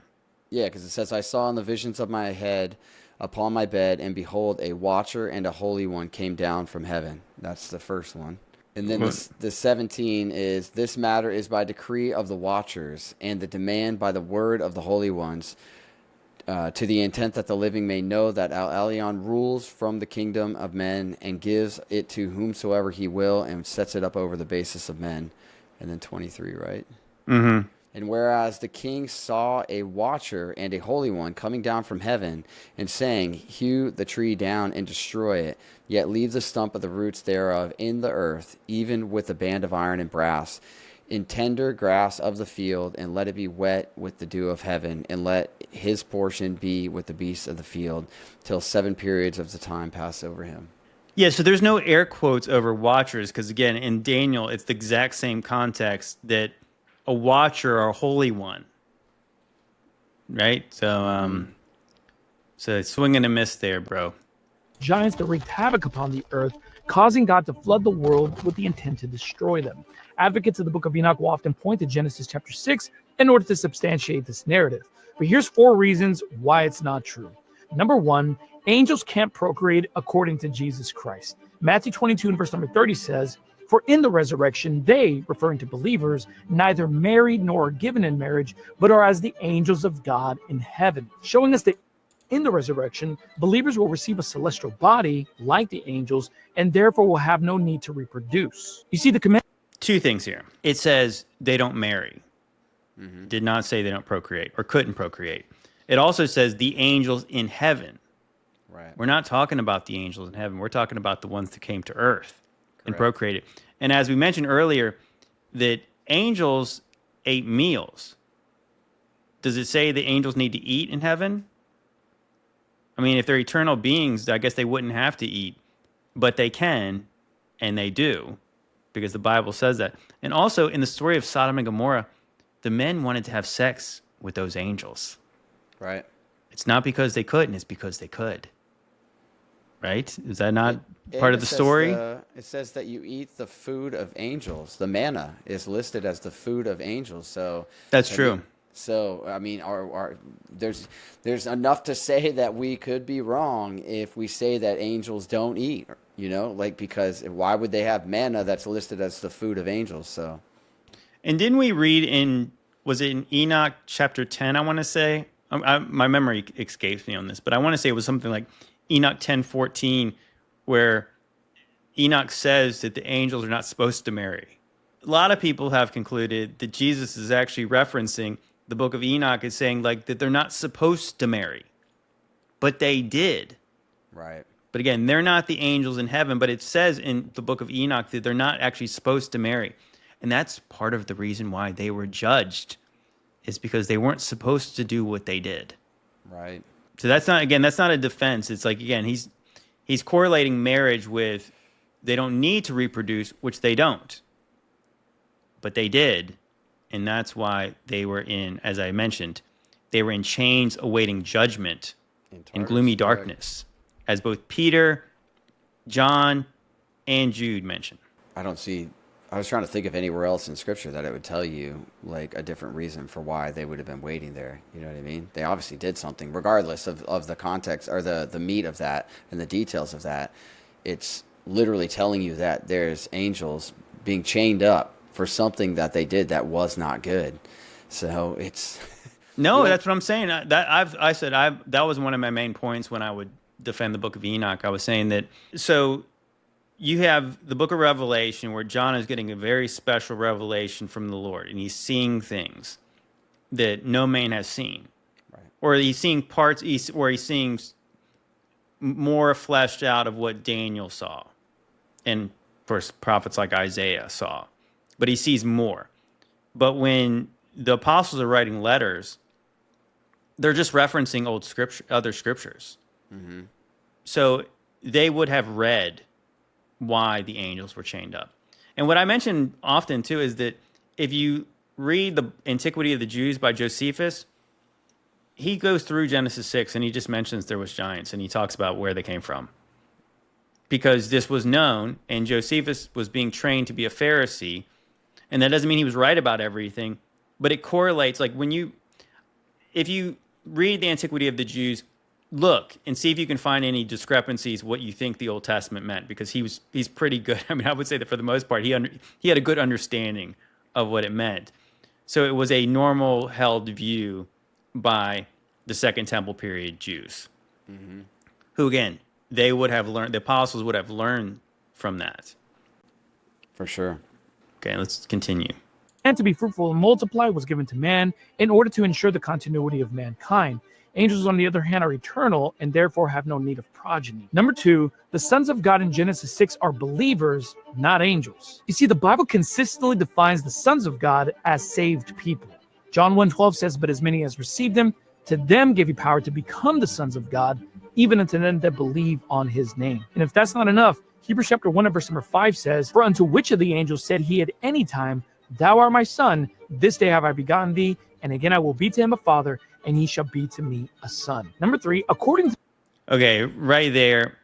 Speaker 2: Yeah, because it says, I saw in the visions of my head upon my bed, and behold, a watcher and a holy one came down from heaven. That's the first one. And then the 17 is, this matter is by decree of the watchers, and the demand by the word of the holy ones, to the intent that the living may know that Al Elyon rules from the kingdom of men and gives it to whomsoever he will and sets it up over the basis of men. And then 23, right?
Speaker 1: Mm-hmm.
Speaker 2: And whereas the king saw a watcher and a holy one coming down from heaven and saying, hew the tree down and destroy it, yet leave the stump of the roots thereof in the earth, even with a band of iron and brass, in tender grass of the field, and let it be wet with the dew of heaven, and let his portion be with the beasts of the field, till 7 periods of the time pass over him.
Speaker 1: Yeah, so there's no air quotes over watchers, because again, in Daniel, it's the exact same context that a watcher or a holy one, right? So, so swing and a miss there, bro.
Speaker 4: Giants that wreaked havoc upon the earth, causing God to flood the world with the intent to destroy them. Advocates of the book of Enoch will often point to Genesis chapter 6 in order to substantiate this narrative. But here's 4 reasons why it's not true. Number 1, angels can't procreate according to Jesus Christ. Matthew 22 and verse number 30 says, for in the resurrection, they, referring to believers, neither marry nor are given in marriage, but are as the angels of God in heaven, showing us that in the resurrection, believers will receive a celestial body like the angels, and therefore will have no need to reproduce. You see, the command.
Speaker 1: 2 things here. It says they don't marry.
Speaker 2: Mm-hmm.
Speaker 1: Did not say they don't procreate or couldn't procreate. It also says the angels in heaven.
Speaker 2: Right.
Speaker 1: We're not talking about the angels in heaven. We're talking about the ones that came to earth and
Speaker 2: Correct.
Speaker 1: procreated. And as we mentioned earlier, that angels ate meals. Does it say the angels need to eat in heaven? I mean, if they're eternal beings, I guess they wouldn't have to eat, but they can, and they do, because the Bible says that. And also in the story of Sodom and Gomorrah, the men wanted to have sex with those angels.
Speaker 2: Right.
Speaker 1: It's not because they couldn't, it's because they could. Right? Is that not part of the story?
Speaker 2: It says that you eat the food of angels. The manna is listed as the food of angels. So
Speaker 1: That's true.
Speaker 2: I mean, there's enough to say that we could be wrong if we say that angels don't eat. You know, like, because why would they have manna that's listed as the food of angels? So,
Speaker 1: and didn't we read was it in Enoch chapter 10? I want to say my memory escapes me on this, but I want to say it was something like Enoch 10:14, where Enoch says that the angels are not supposed to marry. A lot of people have concluded that Jesus is actually referencing the book of Enoch as saying like that they're not supposed to marry, but they did.
Speaker 2: right.
Speaker 1: But again, they're not the angels in heaven, but it says in the book of Enoch that they're not actually supposed to marry. And that's part of the reason why they were judged, is because they weren't supposed to do what they did.
Speaker 2: Right.
Speaker 1: So that's not a defense. It's like, again, he's correlating marriage with they don't need to reproduce, which they don't. But they did. And that's why they were in, as I mentioned, they were in chains awaiting judgment in gloomy darkness, as both Peter, John, and Jude mention.
Speaker 2: I was trying to think of anywhere else in Scripture that it would tell you like a different reason for why they would have been waiting there. You know what I mean? They obviously did something, regardless of the context or the meat of that and the details of that. It's literally telling you that there's angels being chained up for something that they did that was not good. So it's
Speaker 1: no, that's what I'm saying. That was one of my main points when I would defend the book of Enoch. I was saying that, so you have the book of Revelation where John is getting a very special revelation from the Lord, and he's seeing things that no man has seen. or he's seeing parts, where he's seeing more fleshed out of what Daniel saw, and of course prophets like Isaiah saw, but he sees more. But when the apostles are writing letters, they're just referencing old scripture, other scriptures.
Speaker 2: Mm-hmm.
Speaker 1: So they would have read why the angels were chained up. And what I mention often too is that if you read the Antiquity of the Jews by Josephus, he goes through Genesis 6 and he just mentions there was giants, and he talks about where they came from. Because this was known, and Josephus was being trained to be a Pharisee, and that doesn't mean he was right about everything, but it correlates. Like if you read the Antiquity of the Jews, look and see if you can find any discrepancies what you think the Old Testament meant, because he's pretty good. I mean, I would say that for the most part, he had a good understanding of what it meant. So it was a normal held view by the Second Temple period Jews,
Speaker 2: Mm-hmm.
Speaker 1: who again, they would have learned, the apostles would have learned from that.
Speaker 2: For sure.
Speaker 1: Okay, let's continue.
Speaker 4: And to be fruitful and multiply was given to man in order to ensure the continuity of mankind. Angels, on the other hand, are eternal and therefore have no need of progeny. Number 2, the sons of God in Genesis 6 are believers, not angels. You see, the Bible consistently defines the sons of God as saved people. John 1:12 says, "But as many as received him, to them gave he power to become the sons of God, even unto them that believe on his name." And if that's not enough, Hebrews chapter 1 and verse number 5 says, "For unto which of the angels said he at any time, Thou art my son, this day have I begotten thee, and again I will be to him a father, and he shall be to me a son." Number 3, according to...
Speaker 1: Okay, right there,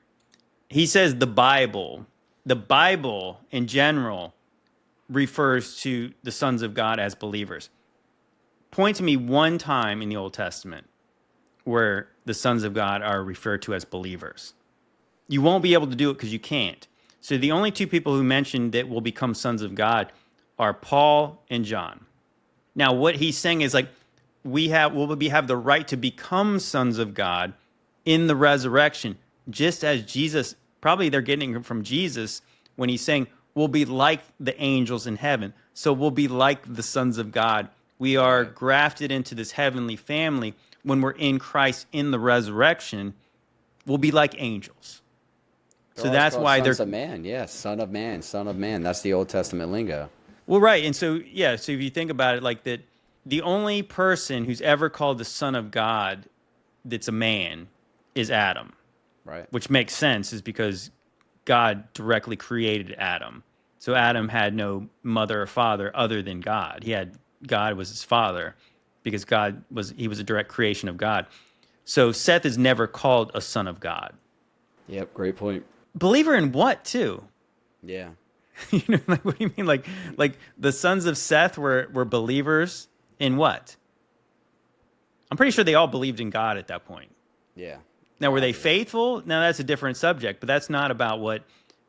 Speaker 1: he says the Bible in general refers to the sons of God as believers. Point to me one time in the Old Testament where the sons of God are referred to as believers. You won't be able to do it because you can't. So the only two people who mentioned that will become sons of God are Paul and John. Now, what he's saying is like, we have the right to become sons of God in the resurrection, just as Jesus, probably they're getting it from Jesus when he's saying we'll be like the angels in heaven. So we'll be like the sons of God. We are grafted into this heavenly family. When we're in Christ in the resurrection, we'll be like angels. So that's why they're
Speaker 2: sons of man. Yes, son of man, son of man. That's the Old Testament lingo.
Speaker 1: Well, right. And so, yeah, so if you think about it like that, the only person who's ever called the son of God that's a man is Adam.
Speaker 2: Right.
Speaker 1: Which makes sense, is because God directly created Adam. So Adam had no mother or father other than God. God was his father, because he was a direct creation of God. So Seth is never called a son of God.
Speaker 2: Yep, great point.
Speaker 1: Believer in what, too?
Speaker 2: Yeah.
Speaker 1: You know, like, what do you mean? Like the sons of Seth were believers in what? I'm pretty sure they all believed in God at that point.
Speaker 2: Yeah.
Speaker 1: Now, were they faithful? Now, that's a different subject, but that's not about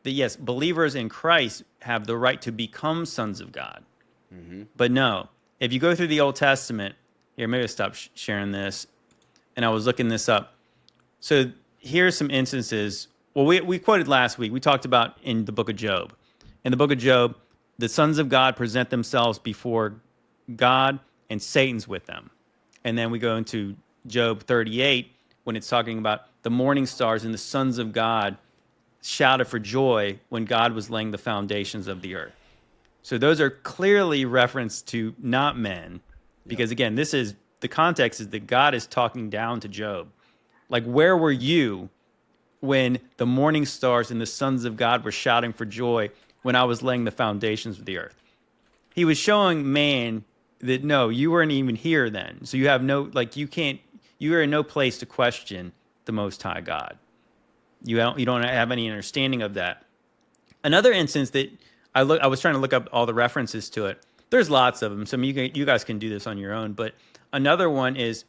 Speaker 1: yes, believers in Christ have the right to become sons of God.
Speaker 2: Mm-hmm.
Speaker 1: But no, if you go through the Old Testament, here, maybe I'll stop sharing this. And I was looking this up. So here's some instances. Well, we quoted last week. We talked about in the book of Job. In the book of Job, the sons of God present themselves before God, and Satan's with them. And then we go into Job 38, when it's talking about the morning stars and the sons of God shouted for joy when God was laying the foundations of the earth. So those are clearly referenced to not men, because again, the context is that God is talking down to Job. Like, where were you when the morning stars and the sons of God were shouting for joy when I was laying the foundations of the earth? He was showing man that, no, you weren't even here then. So you have you are in no place to question the Most High God. You don't have any understanding of that. Another instance that I was trying to look up all the references to it. There's lots of them. You guys can do this on your own. But another one is,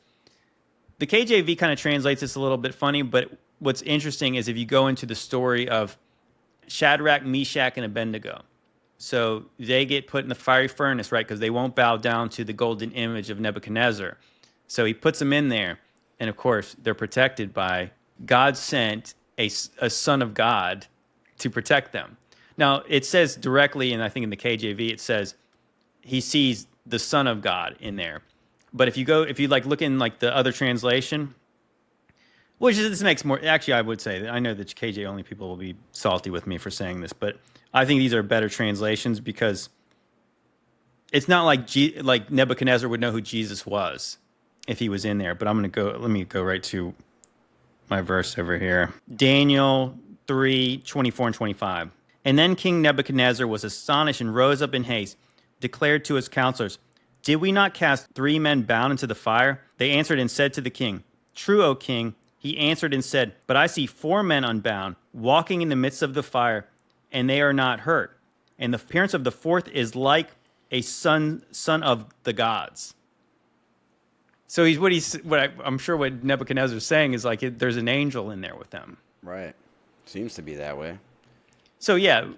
Speaker 1: the KJV kind of translates this a little bit funny, but what's interesting is if you go into the story of Shadrach, Meshach, and Abednego. So they get put in the fiery furnace, right? Because they won't bow down to the golden image of Nebuchadnezzar. So he puts them in there. And of course, they're protected by God sent a son of God to protect them. Now, it says directly, and I think in the KJV, it says he sees the son of God in there. But if you like look in like the other translation, this makes more, actually I would say that I know that KJ only people will be salty with me for saying this, but I think these are better translations because it's not like like Nebuchadnezzar would know who Jesus was if he was in there. But let me go right to my verse over here. Daniel 3:24 and 25. And then King Nebuchadnezzar was astonished and rose up in haste, declared to his counselors, "Did we not cast 3 men bound into the fire?" They answered and said to the king, "True, O king." He answered and said, "But I see 4 men unbound, walking in the midst of the fire, and they are not hurt. And the appearance of the 4th is like a son of the gods." So I'm sure what Nebuchadnezzar is saying is like there's an angel in there with them.
Speaker 2: Right. Seems to be that way.
Speaker 1: So yeah,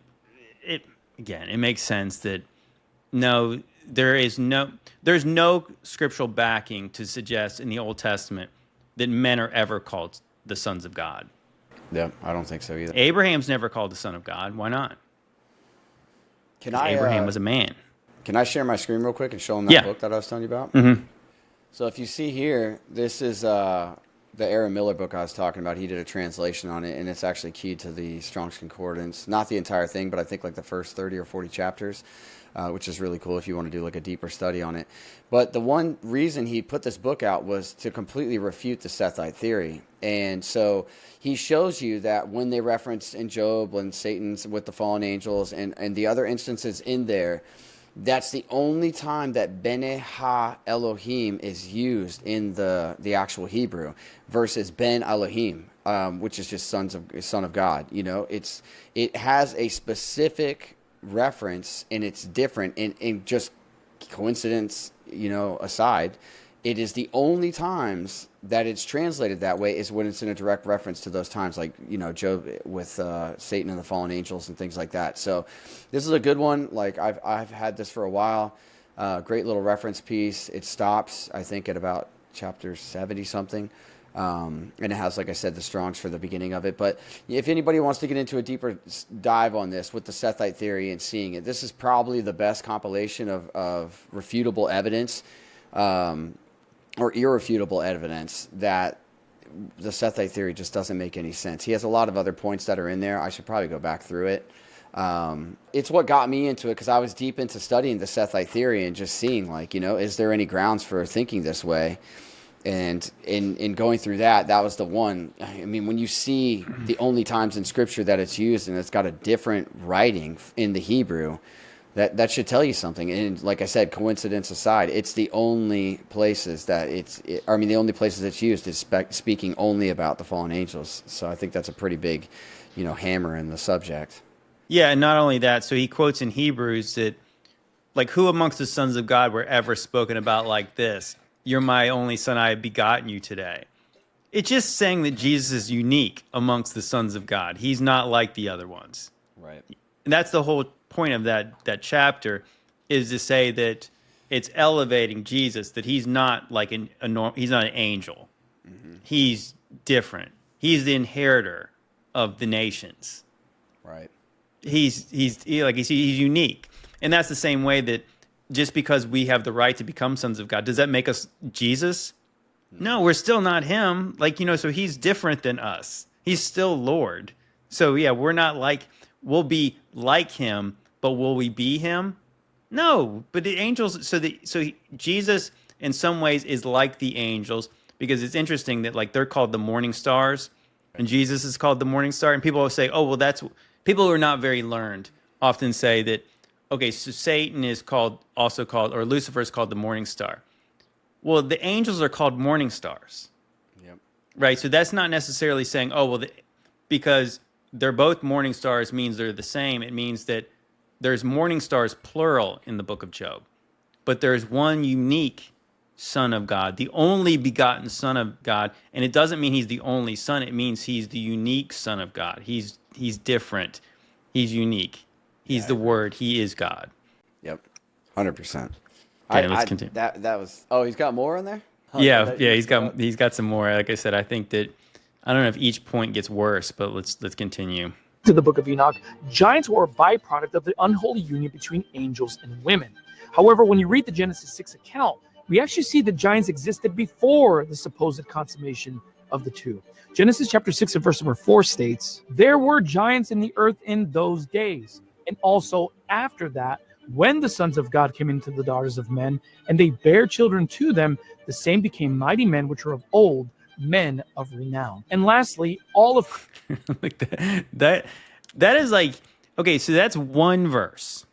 Speaker 1: it makes sense that no, there's no scriptural backing to suggest in the Old Testament that men are ever called the sons of God.
Speaker 2: Yeah, I don't think so either.
Speaker 1: Abraham's never called the son of God. Why not? Abraham was a man.
Speaker 2: Can I share my screen real quick and show them that book that I was telling you about?
Speaker 1: Mm-hmm.
Speaker 2: So if you see here, this is the Aaron Miller book I was talking about. He did a translation on it, and it's actually keyed to the Strong's Concordance. Not the entire thing, but I think like the first 30 or 40 chapters, which is really cool if you want to do like a deeper study on it. But the one reason he put this book out was to completely refute the Sethite theory. And so he shows you that when they reference in Job, when Satan's with the fallen angels and the other instances in there, that's the only time that Bene Ha Elohim is used in the actual Hebrew versus Ben Elohim, which is just son of God. You know, it has a specific reference and it's different in just coincidence, you know, aside. It is the only times that it's translated that way is when it's in a direct reference to those times, like, you know, Job with Satan and the fallen angels and things like that. So this is a good one. Like I've had this for a while. Great little reference piece. It stops, I think, at about chapter 70 something. And it has, like I said, the Strongs for the beginning of it. But if anybody wants to get into a deeper dive on this with the Sethite theory and seeing it, this is probably the best compilation of refutable evidence, or irrefutable evidence that the Sethite theory just doesn't make any sense. He has a lot of other points that are in there. I should probably go back through it. It's what got me into it because I was deep into studying the Sethite theory and just seeing, like, you know, is there any grounds for thinking this way? And in going through that was the one. I mean, when you see the only times in Scripture that it's used and it's got a different writing in the Hebrew, that should tell you something. And like I said, coincidence aside, it's the only places that the only places it's used is speaking only about the fallen angels. So I think that's a pretty big, you know, hammer in the subject.
Speaker 1: Yeah, and not only that, so he quotes in Hebrews that, like, who amongst the sons of God were ever spoken about like this? You're my only son, I have begotten you today. It's just saying that Jesus is unique amongst the sons of God. He's not like the other ones.
Speaker 2: Right.
Speaker 1: And that's the whole point of that chapter, is to say that it's elevating Jesus, that he's not like he's not an angel. Mm-hmm. He's different. He's the inheritor of the nations.
Speaker 2: Right.
Speaker 1: He's unique. And that's the same way that just because we have the right to become sons of God, does that make us Jesus? No, we're still not him. Like, you know, so he's different than us. He's still Lord. So yeah, we're not like, we'll be like him, but will we be him? No, but the angels, so Jesus in some ways is like the angels, because it's interesting that, like, they're called the morning stars and Jesus is called the morning star. And people will say, oh, well, people who are not very learned often say that, okay, so Satan is also called, or Lucifer is called the morning star. Well, the angels are called morning stars.
Speaker 2: Yep.
Speaker 1: Right? So that's not necessarily saying, oh, well, because they're both morning stars means they're the same. It means that there's morning stars, plural, in the book of Job. But there's one unique Son of God, the only begotten Son of God. And it doesn't mean he's the only Son. It means he's the unique Son of God. He's different. He's unique. He's the Word. He is God.
Speaker 2: Yep. 100%.
Speaker 1: Okay, let's continue.
Speaker 2: That was. Oh, he's got more in there. Oh,
Speaker 1: yeah. He's got some more. Like I said, I think that I don't know if each point gets worse, but let's continue.
Speaker 4: To the book of Enoch, giants were a byproduct of the unholy union between angels and women. However, when you read the Genesis 6 account, we actually see that giants existed before the supposed consummation of the two. Genesis chapter 6 and verse number 4 states, "There were giants in the earth in those days, and also after that, when the sons of God came into the daughters of men, and they bare children to them, the same became mighty men which were of old, men of renown." And lastly, all of
Speaker 1: like that is like, okay, so that's one verse,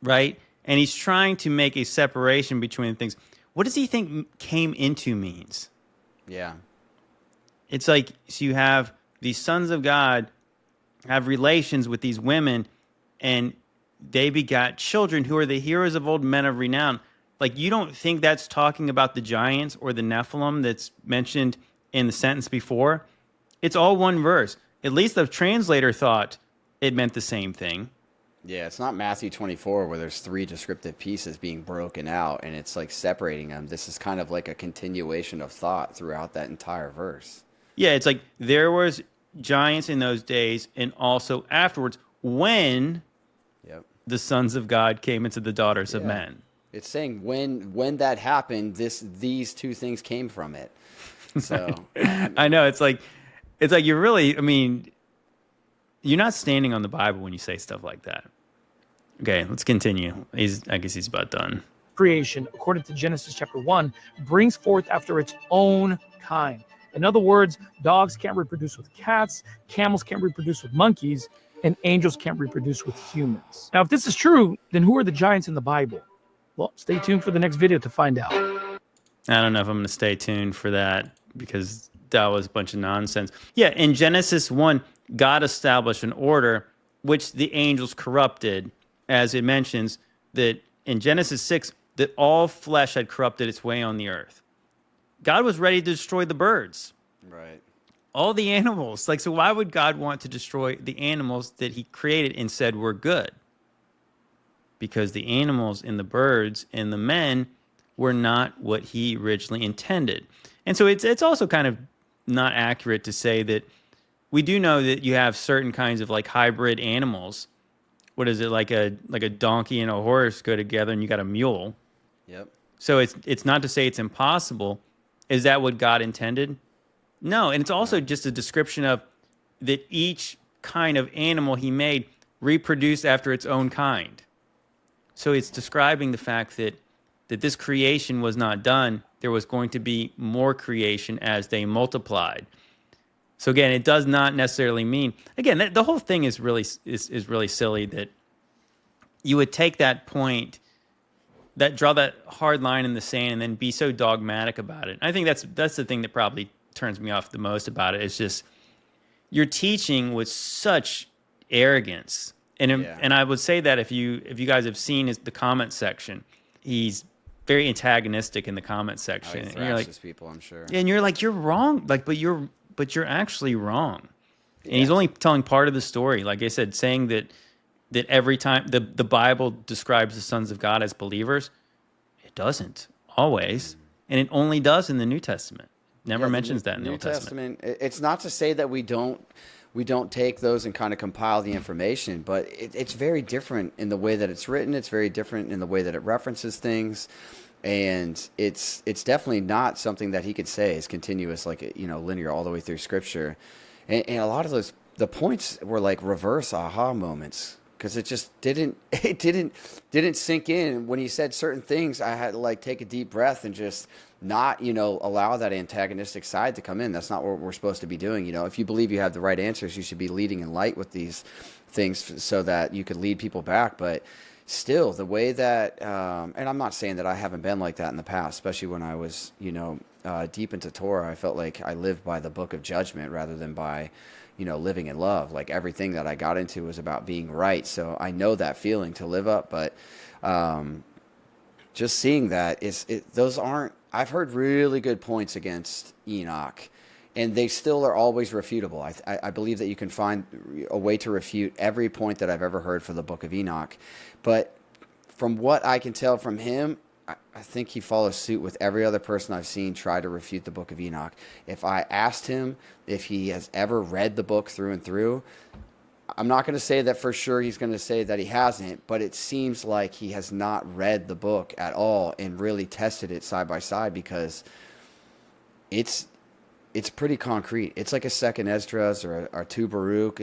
Speaker 1: right? And he's trying to make a separation between things. What does he think came into means?
Speaker 2: Yeah.
Speaker 1: It's like, so you have these sons of God have relations with these women, and they begot children who are the heroes of old, men of renown. Like, you don't think that's talking about the giants or the Nephilim that's mentioned in the sentence before? It's all one verse. At least the translator thought it meant the same thing.
Speaker 2: Yeah, it's not Matthew 24 where there's 3 descriptive pieces being broken out and it's like separating them. This is kind of like a continuation of thought throughout that entire verse.
Speaker 1: Yeah, it's like there was giants in those days and also afterwards when the sons of God came into the daughters of men.
Speaker 2: It's saying when that happened, these two things came from it. So
Speaker 1: I know it's like you're really, I mean, you're not standing on the Bible when you say stuff like that. Okay, let's continue. I guess he's about done.
Speaker 4: Creation, according to Genesis chapter 1, brings forth after its own kind. In other words, dogs can't reproduce with cats, camels can't reproduce with monkeys, and angels can't reproduce with humans. Now, if this is true, then who are the giants in the Bible? Well, stay tuned for the next video to find out.
Speaker 1: I don't know if I'm going to stay tuned for that because that was a bunch of nonsense. Yeah, in Genesis 1, God established an order which the angels corrupted, as it mentions that in Genesis 6, that all flesh had corrupted its way on the earth. God was ready to destroy the birds.
Speaker 2: Right.
Speaker 1: All the animals. Like, so why would God want to destroy the animals that he created and said were good? Because the animals and the birds and the men were not what he originally intended. And so it's also kind of not accurate to say that we do know that you have certain kinds of like hybrid animals. What is it, like a donkey and a horse go together and you got a mule?
Speaker 2: Yep.
Speaker 1: So it's not to say it's impossible. Is that what God intended? No, and it's also just a description of that each kind of animal he made reproduced after its own kind. So it's describing the fact that this creation was not done. There was going to be more creation as they multiplied. So again, it does not necessarily mean, again, the whole thing is really silly that you would take that point, that draw that hard line in the sand and then be so dogmatic about it. I think that's the thing that probably turns me off the most about it. It's just you're teaching with such arrogance. And I would say that if you guys have seen the comment section, he's very antagonistic in the comment section.
Speaker 2: He
Speaker 1: and you're like,
Speaker 2: people, I'm sure.
Speaker 1: And you're like, you're wrong. Like, but you're actually wrong. And he's only telling part of the story. Like I said, saying that every time the Bible describes the sons of God as believers, it doesn't always. And it only does in the New Testament. Never mentions that in the Old Testament.
Speaker 2: It's not to say that we don't take those and kind of compile the information, but it's very different in the way that it's written. It's very different in the way that it references things. And it's definitely not something that he could say is continuous, like, linear all the way through Scripture. And a lot of the points were like reverse aha moments, because it just didn't sink in. When he said certain things, I had to like take a deep breath and just not, allow that antagonistic side to come in. That's not what we're supposed to be doing. If you believe you have the right answers, you should be leading in light with these things so that you could lead people back. But still, the way that, and I'm not saying that I haven't been like that in the past, especially when I was, deep into Torah, I felt like I lived by the book of judgment rather than by, living in love. Like everything that I got into was about being right. So I know that feeling to live up, but just seeing that those aren't, I've heard really good points against Enoch, and they still are always refutable. I believe that you can find a way to refute every point that I've ever heard for the book of Enoch. But from what I can tell from him, I think he follows suit with every other person I've seen try to refute the book of Enoch. If I asked him if he has ever read the book through and through, I'm not going to say that for sure he's going to say that he hasn't, but it seems like he has not read the book at all and really tested it side by side, because it's pretty concrete. It's like a second Esdras or a two Baruch,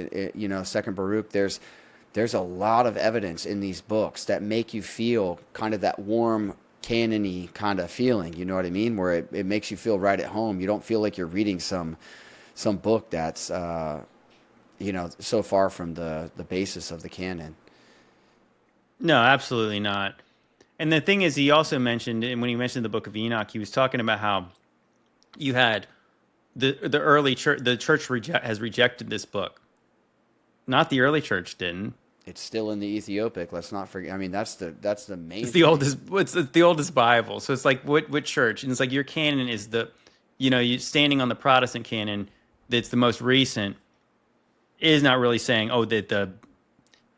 Speaker 2: second Baruch. There's a lot of evidence in these books that make you feel kind of that warm, canon-y kind of feeling. You know what I mean? Where it makes you feel right at home. You don't feel like you're reading some book that's so far from the basis of the canon.
Speaker 1: No, absolutely not. And the thing is, he also mentioned, and when he mentioned the Book of Enoch, he was talking about how you had the early church. The church has rejected this book. Not the early church didn't.
Speaker 2: It's still in the Ethiopic. Let's not forget. I mean, that's the main.
Speaker 1: It's the oldest. It's the oldest Bible. So it's like what church? And it's like your canon is you standing on the Protestant canon. That's the most recent. Is not really saying that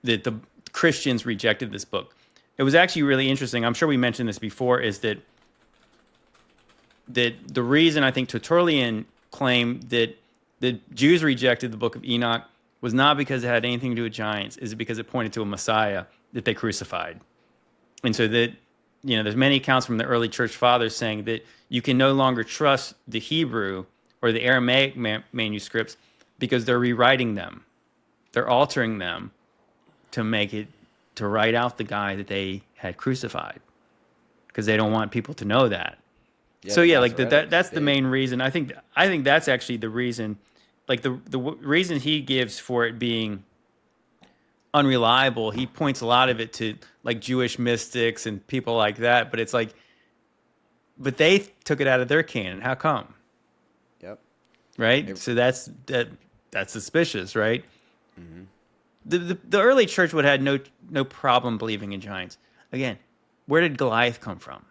Speaker 1: the Christians rejected this book. It was actually really interesting. I'm sure we mentioned this before. Is that the reason I think Tertullian claimed that the Jews rejected the Book of Enoch was not because it had anything to do with giants, is because it pointed to a Messiah that they crucified. And so that, there's many accounts from the early church fathers saying that you can no longer trust the Hebrew or the Aramaic manuscripts because they're rewriting them. They're altering them to write out the guy that they had crucified, because they don't want people to know that. Yeah, so yeah, like that's the main reason. I think that's actually the reason. Like the reason he gives for it being unreliable, he points a lot of it to like Jewish mystics and people like that. But it's like, but they took it out of their canon. How come?
Speaker 2: Yep.
Speaker 1: Right. So that's suspicious, right? Mm-hmm. The early church would have had no problem believing in giants. Again, where did Goliath come from?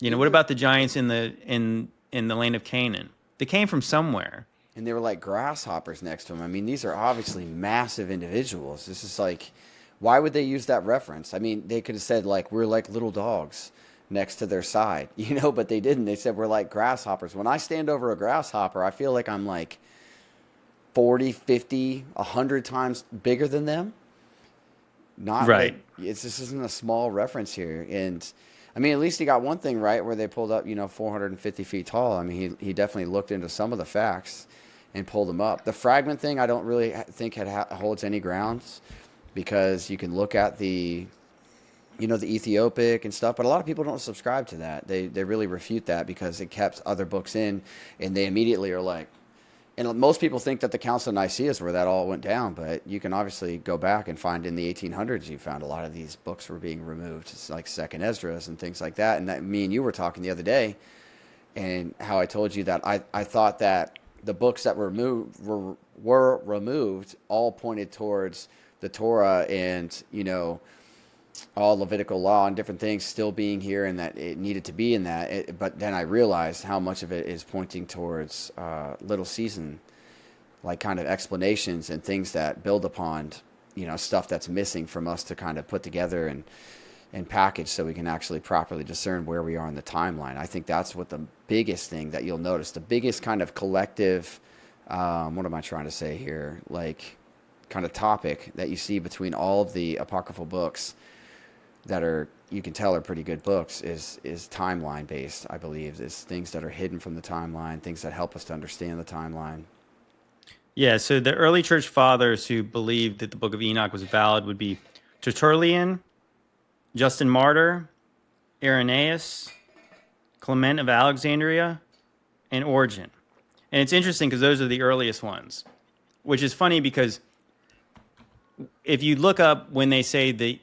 Speaker 1: What about the giants in the land of Canaan? They came from somewhere.
Speaker 2: And they were like grasshoppers next to him. I mean, these are obviously massive individuals. This is like, why would they use that reference? I mean, they could have said, like, we're like little dogs next to their side, but they didn't. They said we're like grasshoppers. When I stand over a grasshopper, I feel like I'm like 40, 50, 100 times bigger than them. Not
Speaker 1: right.
Speaker 2: This isn't a small reference here. And I mean, at least he got one thing right, where they pulled up, 450 feet tall. I mean, he definitely looked into some of the facts and pulled them up. The fragment thing, I don't really think holds any grounds, because you can look at the Ethiopic and stuff, but a lot of people don't subscribe to that. They really refute that because it kept other books in, and they immediately are like, and most people think that the Council of Nicaea is where that all went down, but you can obviously go back and find in the 1800s, you found a lot of these books were being removed. It's like Second Esdras and things like that. And that, me and you were talking the other day, and how I told you that I thought that the books that were removed all pointed towards the Torah and, all Levitical law and different things still being here, and that it needed to be in that. But then I realized how much of it is pointing towards little season, like kind of explanations and things that build upon, stuff that's missing from us to kind of put together and package so we can actually properly discern where we are in the timeline. I think that's what the biggest thing that you'll notice, the biggest kind of collective, what am I trying to say here? Like kind of topic that you see between all of the apocryphal books that you can tell are pretty good books is timeline based. I believe is things that are hidden from the timeline, things that help us to understand the timeline.
Speaker 1: Yeah. So the early church fathers who believed that the Book of Enoch was valid would be Tertullian, Justin Martyr, Irenaeus, Clement of Alexandria, and Origen. And it's interesting because those are the earliest ones, which is funny because if you look up when they say the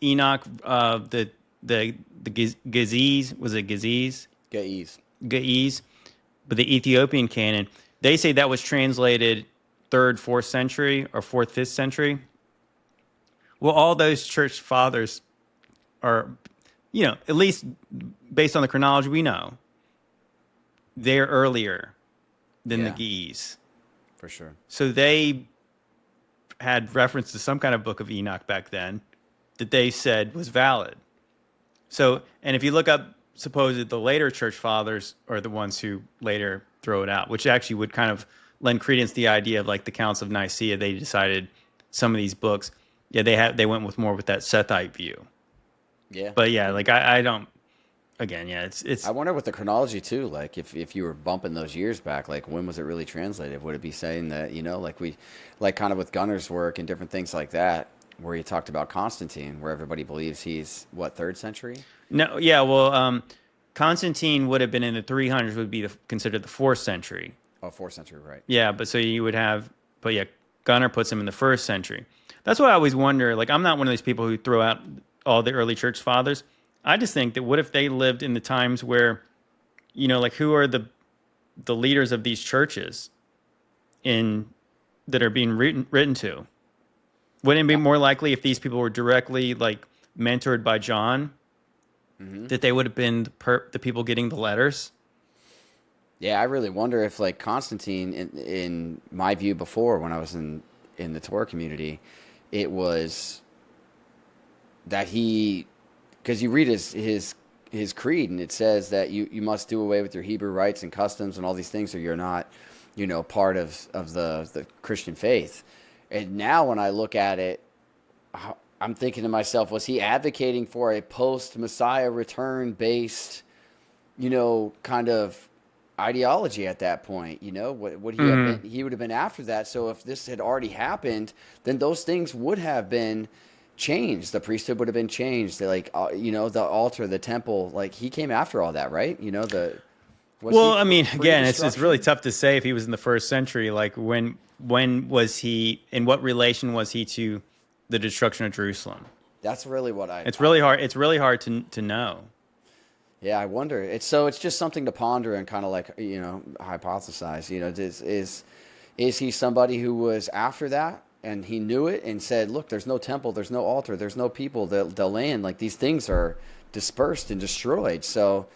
Speaker 1: Enoch, the Ge'ez, was it Ge'ez? Ge'ez, but the Ethiopian canon, they say that was translated 3rd, 4th century or 4th, 5th century. Well, all those church fathers are, at least based on the chronology we know, they're earlier than the Ge'ez.
Speaker 2: For sure.
Speaker 1: So they had reference to some kind of Book of Enoch back then that they said was valid. So, and if you look up, suppose the later church fathers are the ones who later throw it out, which actually would kind of lend credence to the idea of like the Council of Nicaea. They decided some of these books, they went with more with that Sethite view.
Speaker 2: Yeah.
Speaker 1: But yeah, like I don't. Again, yeah, it's.
Speaker 2: I wonder with the chronology too. Like if you were bumping those years back, like when was it really translated? Would it be saying that, like kind of with Gunner's work and different things like that, where he talked about Constantine, where everybody believes he's what, 3rd century?
Speaker 1: No, yeah, well, Constantine would have been in the 300s, would be considered the 4th century.
Speaker 2: Oh, 4th century, right?
Speaker 1: Yeah, but so you would have, but yeah, Gunner puts him in the 1st century. That's why I always wonder. Like, I'm not one of those people who throw out all the early church fathers. I just think that what if they lived in the times where, like who are the leaders of these churches that are being written to? Wouldn't it be more likely if these people were directly like mentored by John, that they would have been the people getting the letters?
Speaker 2: Yeah, I really wonder if like Constantine, in my view before when I was in the Torah community, it was that because you read his creed and it says that you must do away with your Hebrew rites and customs and all these things, or you're not, part of the Christian faith. And now when I look at it, I'm thinking to myself, was he advocating for a post-Messiah return based, kind of ideology at that point? Would he have been? He would have been after that. So if this had already happened, then those things would have been changed. The priesthood would have been changed. Like, the altar, the temple, like he came after all that, right?
Speaker 1: I mean, again, it's really tough to say if he was in the 1st century. Like when was he, in what relation was he to the destruction of Jerusalem?
Speaker 2: That's really what
Speaker 1: It's really hard. It's really hard to know.
Speaker 2: Yeah, I wonder. It's just something to ponder and kind of like, hypothesize. Is he somebody who was after that and he knew it and said, look, there's no temple, there's no altar, there's no people, the land, like these things are dispersed and destroyed. So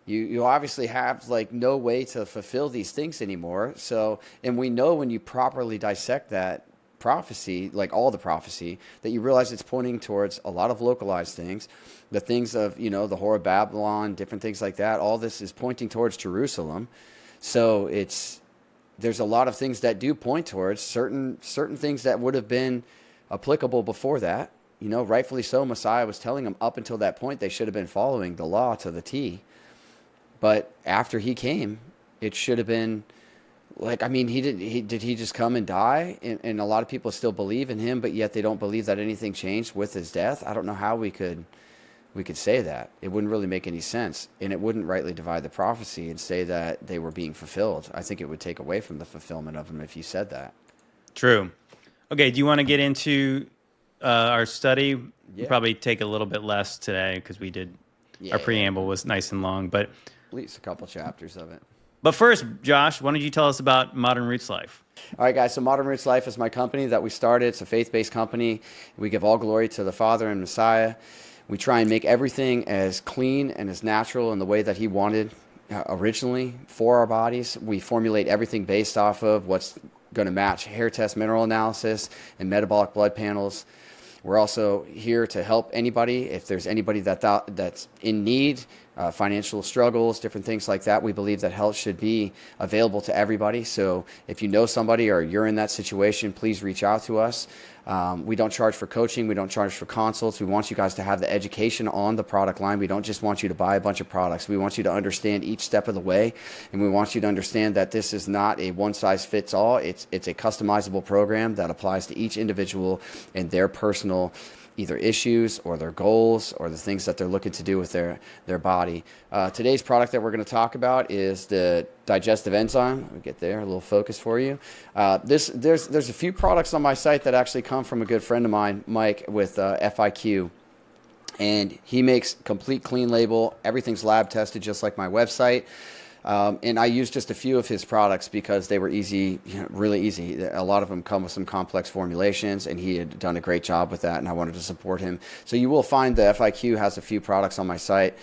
Speaker 2: you obviously have like no way to fulfill these things anymore. So, and we know when you properly dissect that prophecy, like all the prophecy, that you realize it's pointing towards a lot of localized things, the things of, the Whore of Babylon, different things like that. All this is pointing towards Jerusalem. So there's a lot of things that do point towards certain things that would have been applicable before that. Rightfully so, Messiah was telling them up until that point they should have been following the law to the T. But after he came, it should have been like, I mean, did he just come and die? And a lot of people still believe in him, but yet they don't believe that anything changed with his death. I don't know how we could say that. It wouldn't really make any sense, and it wouldn't rightly divide the prophecy and say that they were being fulfilled. I think it would take away from the fulfillment of them if you said that.
Speaker 1: True. Okay, do you want to get into our study? Yeah. We'll probably take a little bit less today because we did, our preamble was nice and long, but
Speaker 2: at least a couple chapters of it.
Speaker 1: But first, Josh, why don't you tell us about Modern Roots Life?
Speaker 2: All right, guys. So Modern Roots Life is my company that we started. It's a faith-based company. We give all glory to the Father and Messiah. We try and make everything as clean and as natural in the way that he wanted originally for our bodies. We formulate everything based off of what's going to match hair test mineral analysis and metabolic blood panels. We're also here to help anybody. If there's anybody that's in need, financial struggles, different things like that, we believe that health should be available to everybody. So if you know somebody or you're in that situation, please reach out to us. We don't charge for coaching. We don't charge for consults. We want you guys to have the education on the product line. We don't just want you to buy a bunch of products. We want you to understand each step of the way, and we want you to understand that this is not a one-size-fits-all. It's a customizable program that applies to each individual and their personal either issues or their goals or the things that they're looking to do with their body. Today's product that we're going to talk about is the digestive enzyme. We get there, a little focus for you. There's a few products on my site that actually come from a good friend of mine, Mike, with FIQ. And he makes complete clean label. Everything's lab tested, just like my website. And I used just a few of his products because they were easy, really easy. A lot of them come with some complex formulations, and he had done a great job with that, and I wanted to support him. So you will find the FIQ has a few products on my site.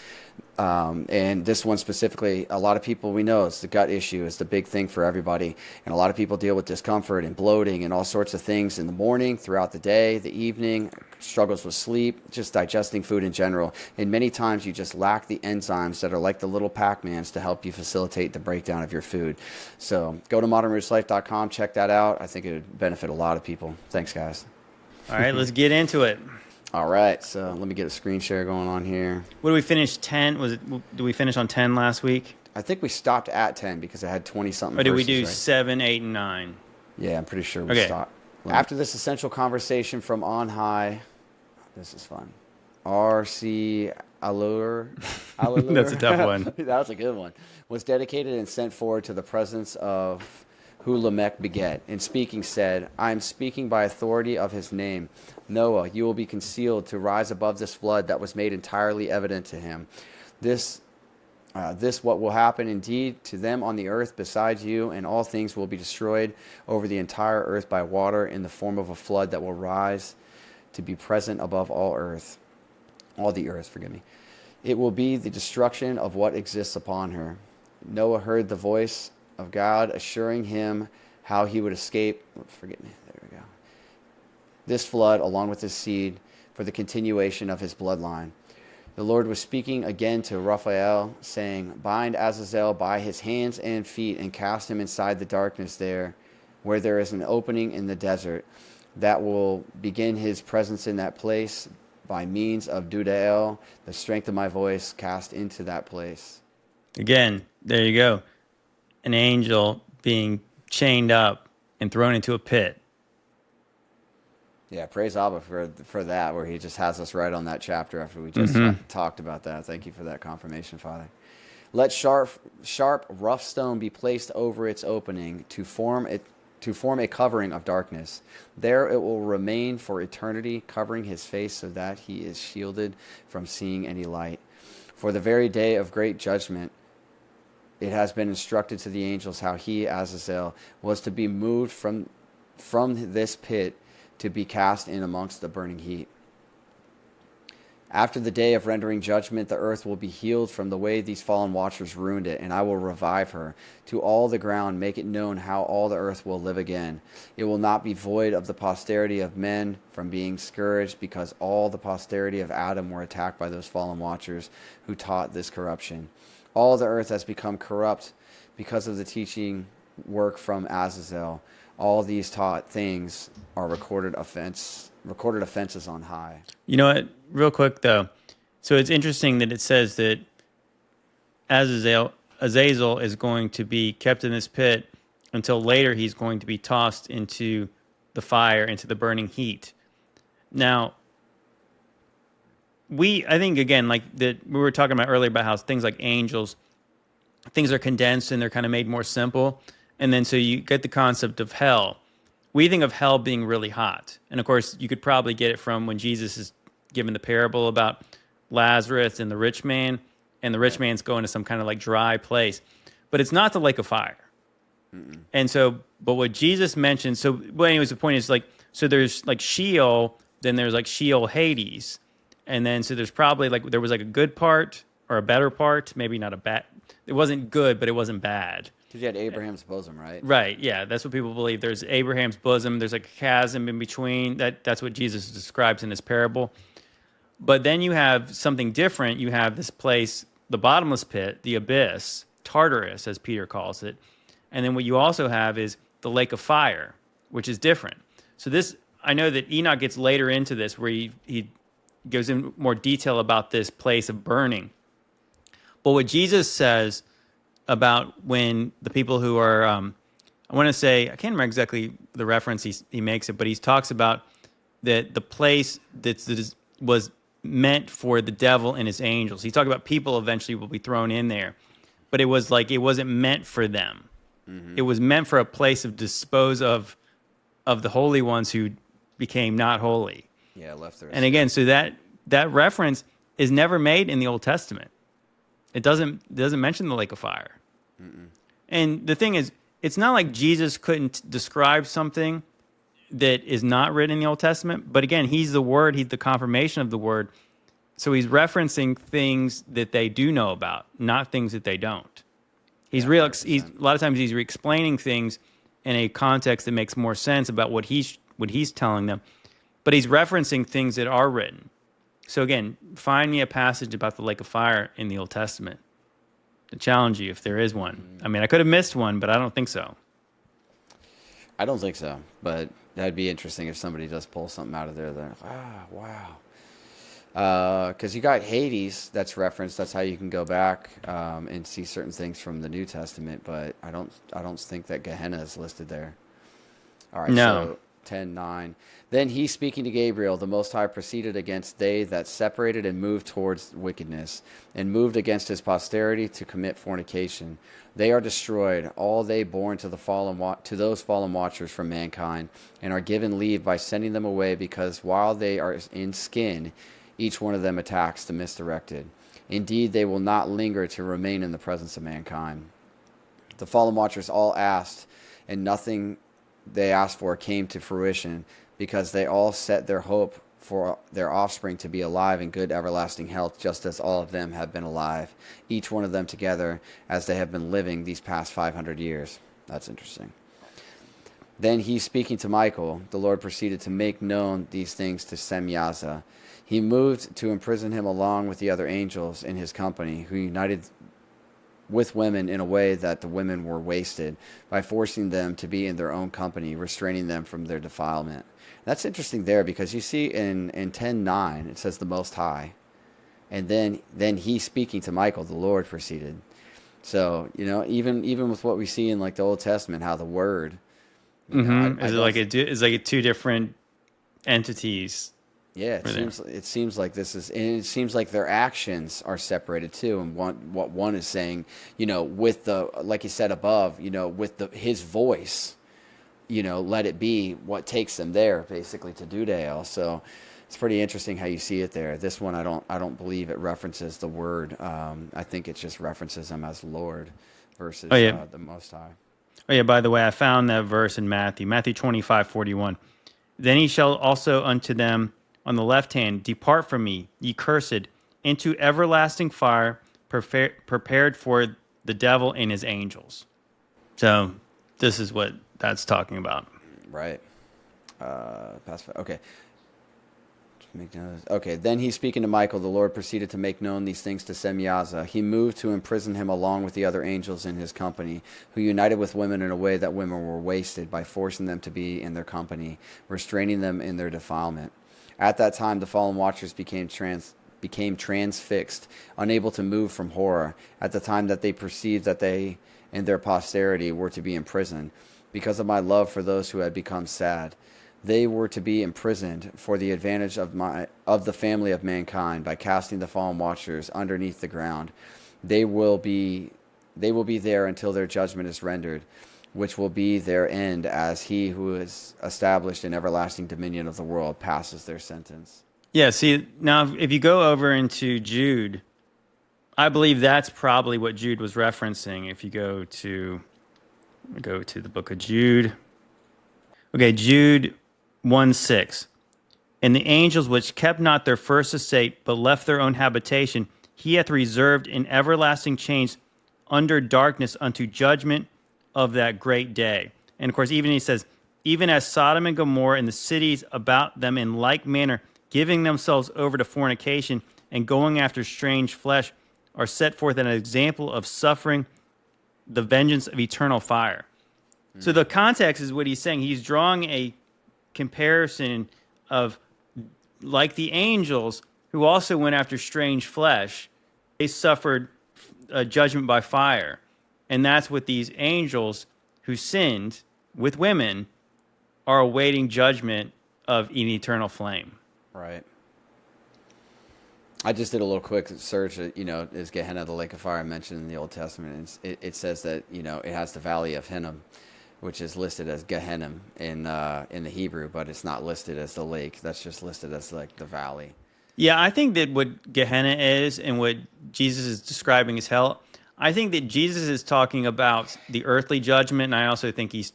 Speaker 2: And this one specifically, a lot of people we know it's the gut issue is the big thing for everybody. And a lot of people deal with discomfort and bloating and all sorts of things in the morning, throughout the day, the evening, struggles with sleep, just digesting food in general. And many times you just lack the enzymes that are like the little Pac-Mans to help you facilitate the breakdown of your food. So go to modernrootslife.com, check that out. I think it would benefit a lot of people. Thanks, guys.
Speaker 1: All right, let's get into it.
Speaker 2: All right, so let me get a screen share going on here.
Speaker 1: What did we finish? 10? Did we finish on 10 last week?
Speaker 2: I think we stopped at 10 because I had 20-something
Speaker 1: Or did we
Speaker 2: verses,
Speaker 1: do
Speaker 2: right?
Speaker 1: 7, 8, and 9?
Speaker 2: Yeah, I'm pretty sure we
Speaker 1: Okay.
Speaker 2: stopped. After this essential conversation from on high, this is fun. R.C. Allure.
Speaker 1: That's a tough one.
Speaker 2: That was a good one. Was dedicated and sent forward to the presence of who Lamech beget, and speaking said, I am speaking by authority of his name. Noah, you will be concealed to rise above this flood that was made entirely evident to him. This what will happen indeed to them on the earth besides you, and all things will be destroyed over the entire earth by water in the form of a flood that will rise to be present above all the earth, forgive me. It will be the destruction of what exists upon her. Noah heard the voice of God assuring him how he would escape. Forgive me. There we go. This flood, along with his seed, for the continuation of his bloodline. The Lord was speaking again to Raphael, saying, bind Azazel by his hands and feet and cast him inside the darkness there, where there is an opening in the desert. That will begin his presence in that place by means of Dudael, the strength of my voice, cast into that place.
Speaker 1: Again, there you go. An angel being chained up and thrown into a pit.
Speaker 2: Yeah, praise Abba for that, where he just has us right on that chapter after we just talked about that. Thank you for that confirmation, Father. Let sharp, rough stone be placed over its opening to form a covering of darkness. There it will remain for eternity, covering his face so that he is shielded from seeing any light. For the very day of great judgment, it has been instructed to the angels how he, Azazel, was to be moved from this pit to be cast in amongst the burning heat. After the day of rendering judgment, the earth will be healed from the way these fallen watchers ruined it, and I will revive her. To all the ground make it known how all the earth will live again. It will not be void of the posterity of men from being scourged, because all the posterity of Adam were attacked by those fallen watchers who taught this corruption. All the earth has become corrupt because of the teaching work from Azazel. All these taught things are recorded offenses on high.
Speaker 1: You know what? Real quick, though. So it's interesting that it says that Azazel is going to be kept in this pit until later he's going to be tossed into the fire, into the burning heat. Now, I think, again, like that we were talking about earlier about how things like angels, things are condensed and they're kind of made more simple. And then so you get the concept of hell. We think of hell being really hot. And of course, you could probably get it from when Jesus is given the parable about Lazarus and the rich man, and the rich man's going to some kind of like dry place. But it's not the lake of fire. Mm-mm. And so, but what Jesus mentioned, well, anyways, the point is like, so there's like Sheol, then there's like Sheol Hades. And then, so there's probably like, there was like a good part or a better part, maybe not a bad, it wasn't good, but it wasn't bad.
Speaker 2: Because you had Abraham's bosom, right?
Speaker 1: Right, yeah, that's what people believe. There's Abraham's bosom. There's like a chasm in between. That's what Jesus describes in his parable. But then you have something different. You have this place, the bottomless pit, the abyss, Tartarus, as Peter calls it. And then what you also have is the lake of fire, which is different. So this, I know that Enoch gets later into this where he goes in more detail about this place of burning. But what Jesus says about when the people who are, I want to say, I can't remember exactly the reference he makes it, but he talks about that the place that was meant for the devil and his angels. He talked about people eventually will be thrown in there, but it was like it wasn't meant for them. Mm-hmm. It was meant for a place of dispose of the holy ones who became not holy.
Speaker 2: Yeah, left there.
Speaker 1: And again, so that reference is never made in the Old Testament. It doesn't mention the lake of fire. Mm-mm. And the thing is, it's not like Jesus couldn't describe something that is not written in the Old Testament. But again, he's the Word. He's the confirmation of the Word. So he's referencing things that they do know about, not things that they don't. He's
Speaker 2: Yeah,
Speaker 1: he's
Speaker 2: 100%.
Speaker 1: a lot of times he's explaining things in a context that makes more sense about what he's telling them, but he's referencing things that are written. So again, find me a passage about the lake of fire in the Old Testament to challenge you if there is one. I mean, I could have missed one, but I don't think so.
Speaker 2: I don't think so, but that'd be interesting if somebody does pull something out of there. They're like, wow. Because you got Hades that's referenced. That's how you can go back and see certain things from the New Testament. But I don't think that Gehenna is listed there. All right,
Speaker 1: No.
Speaker 2: so 10:9. Then he, speaking to Gabriel, the Most High, proceeded against they that separated and moved towards wickedness, and moved against his posterity to commit fornication. They are destroyed, all they born to those fallen watchers from mankind, and are given leave by sending them away, because while they are in skin, each one of them attacks the misdirected. Indeed, they will not linger to remain in the presence of mankind. The fallen watchers all asked, and nothing they asked for came to fruition, because they all set their hope for their offspring to be alive in good everlasting health, just as all of them have been alive, each one of them together, as they have been living these past 500 years. That's interesting. Then he, speaking to Michael, the Lord proceeded to make known these things to Semyaza. He moved to imprison him along with the other angels in his company, who united with women in a way that the women were wasted, by forcing them to be in their own company, restraining them from their defilement. That's interesting there, because you see in 10:9 it says the Most High, and then he, speaking to Michael, the Lord, proceeded. So even with what we see in like the Old Testament, how the Word,
Speaker 1: Is it two different entities?
Speaker 2: Yeah, it seems like this is, and it seems like their actions are separated too. And what one is saying, with the, like you said above, with his voice, let it be what takes them there, basically, to Dudale. So it's pretty interesting how you see it there. This one, I don't believe it references the Word. I think it just references him as Lord versus the Most High.
Speaker 1: Oh yeah. By the way, I found that verse in Matthew 25:41. Then he shall also unto them on the left hand, depart from me, ye cursed, into everlasting fire, prepared for the devil and his angels. So this is what that's talking about.
Speaker 2: Right. Okay. Okay, then he, speaking to Michael, the Lord proceeded to make known these things to Semyaza. He moved to imprison him along with the other angels in his company, who united with women in a way that women were wasted, by forcing them to be in their company, restraining them in their defilement. At that time, the fallen watchers became transfixed, unable to move from horror, at the time that they perceived that they and their posterity were to be imprisoned, because of my love for those who had become sad. They were to be imprisoned for the advantage of the family of mankind, by casting the fallen watchers underneath the ground. They will be there until their judgment is rendered, which will be their end, as he who is established in everlasting dominion of the world passes their sentence. Yeah,
Speaker 1: see, now if you go over into Jude, I believe that's probably what Jude was referencing. If you go to the book of Jude. Okay, Jude 1:6. And the angels which kept not their first estate, but left their own habitation, he hath reserved in everlasting chains under darkness unto judgment of that great day. And of course, even he says, even as Sodom and Gomorrah and the cities about them in like manner, giving themselves over to fornication and going after strange flesh, are set forth an example of suffering the vengeance of eternal fire. So the context is what he's saying. He's drawing a comparison of, like the angels who also went after strange flesh, they suffered a judgment by fire. And that's what these angels who sinned with women are awaiting judgment of an eternal flame.
Speaker 2: Right. I just did a little quick search. Is Gehenna the lake of fire mentioned in the Old Testament? It says that it has the valley of Hinnom, which is listed as Gehenna in the Hebrew, but it's not listed as the lake. That's just listed as like the valley.
Speaker 1: Yeah, I think that what Gehenna is and what Jesus is describing as hell, I think that Jesus is talking about the earthly judgment, and I also think he's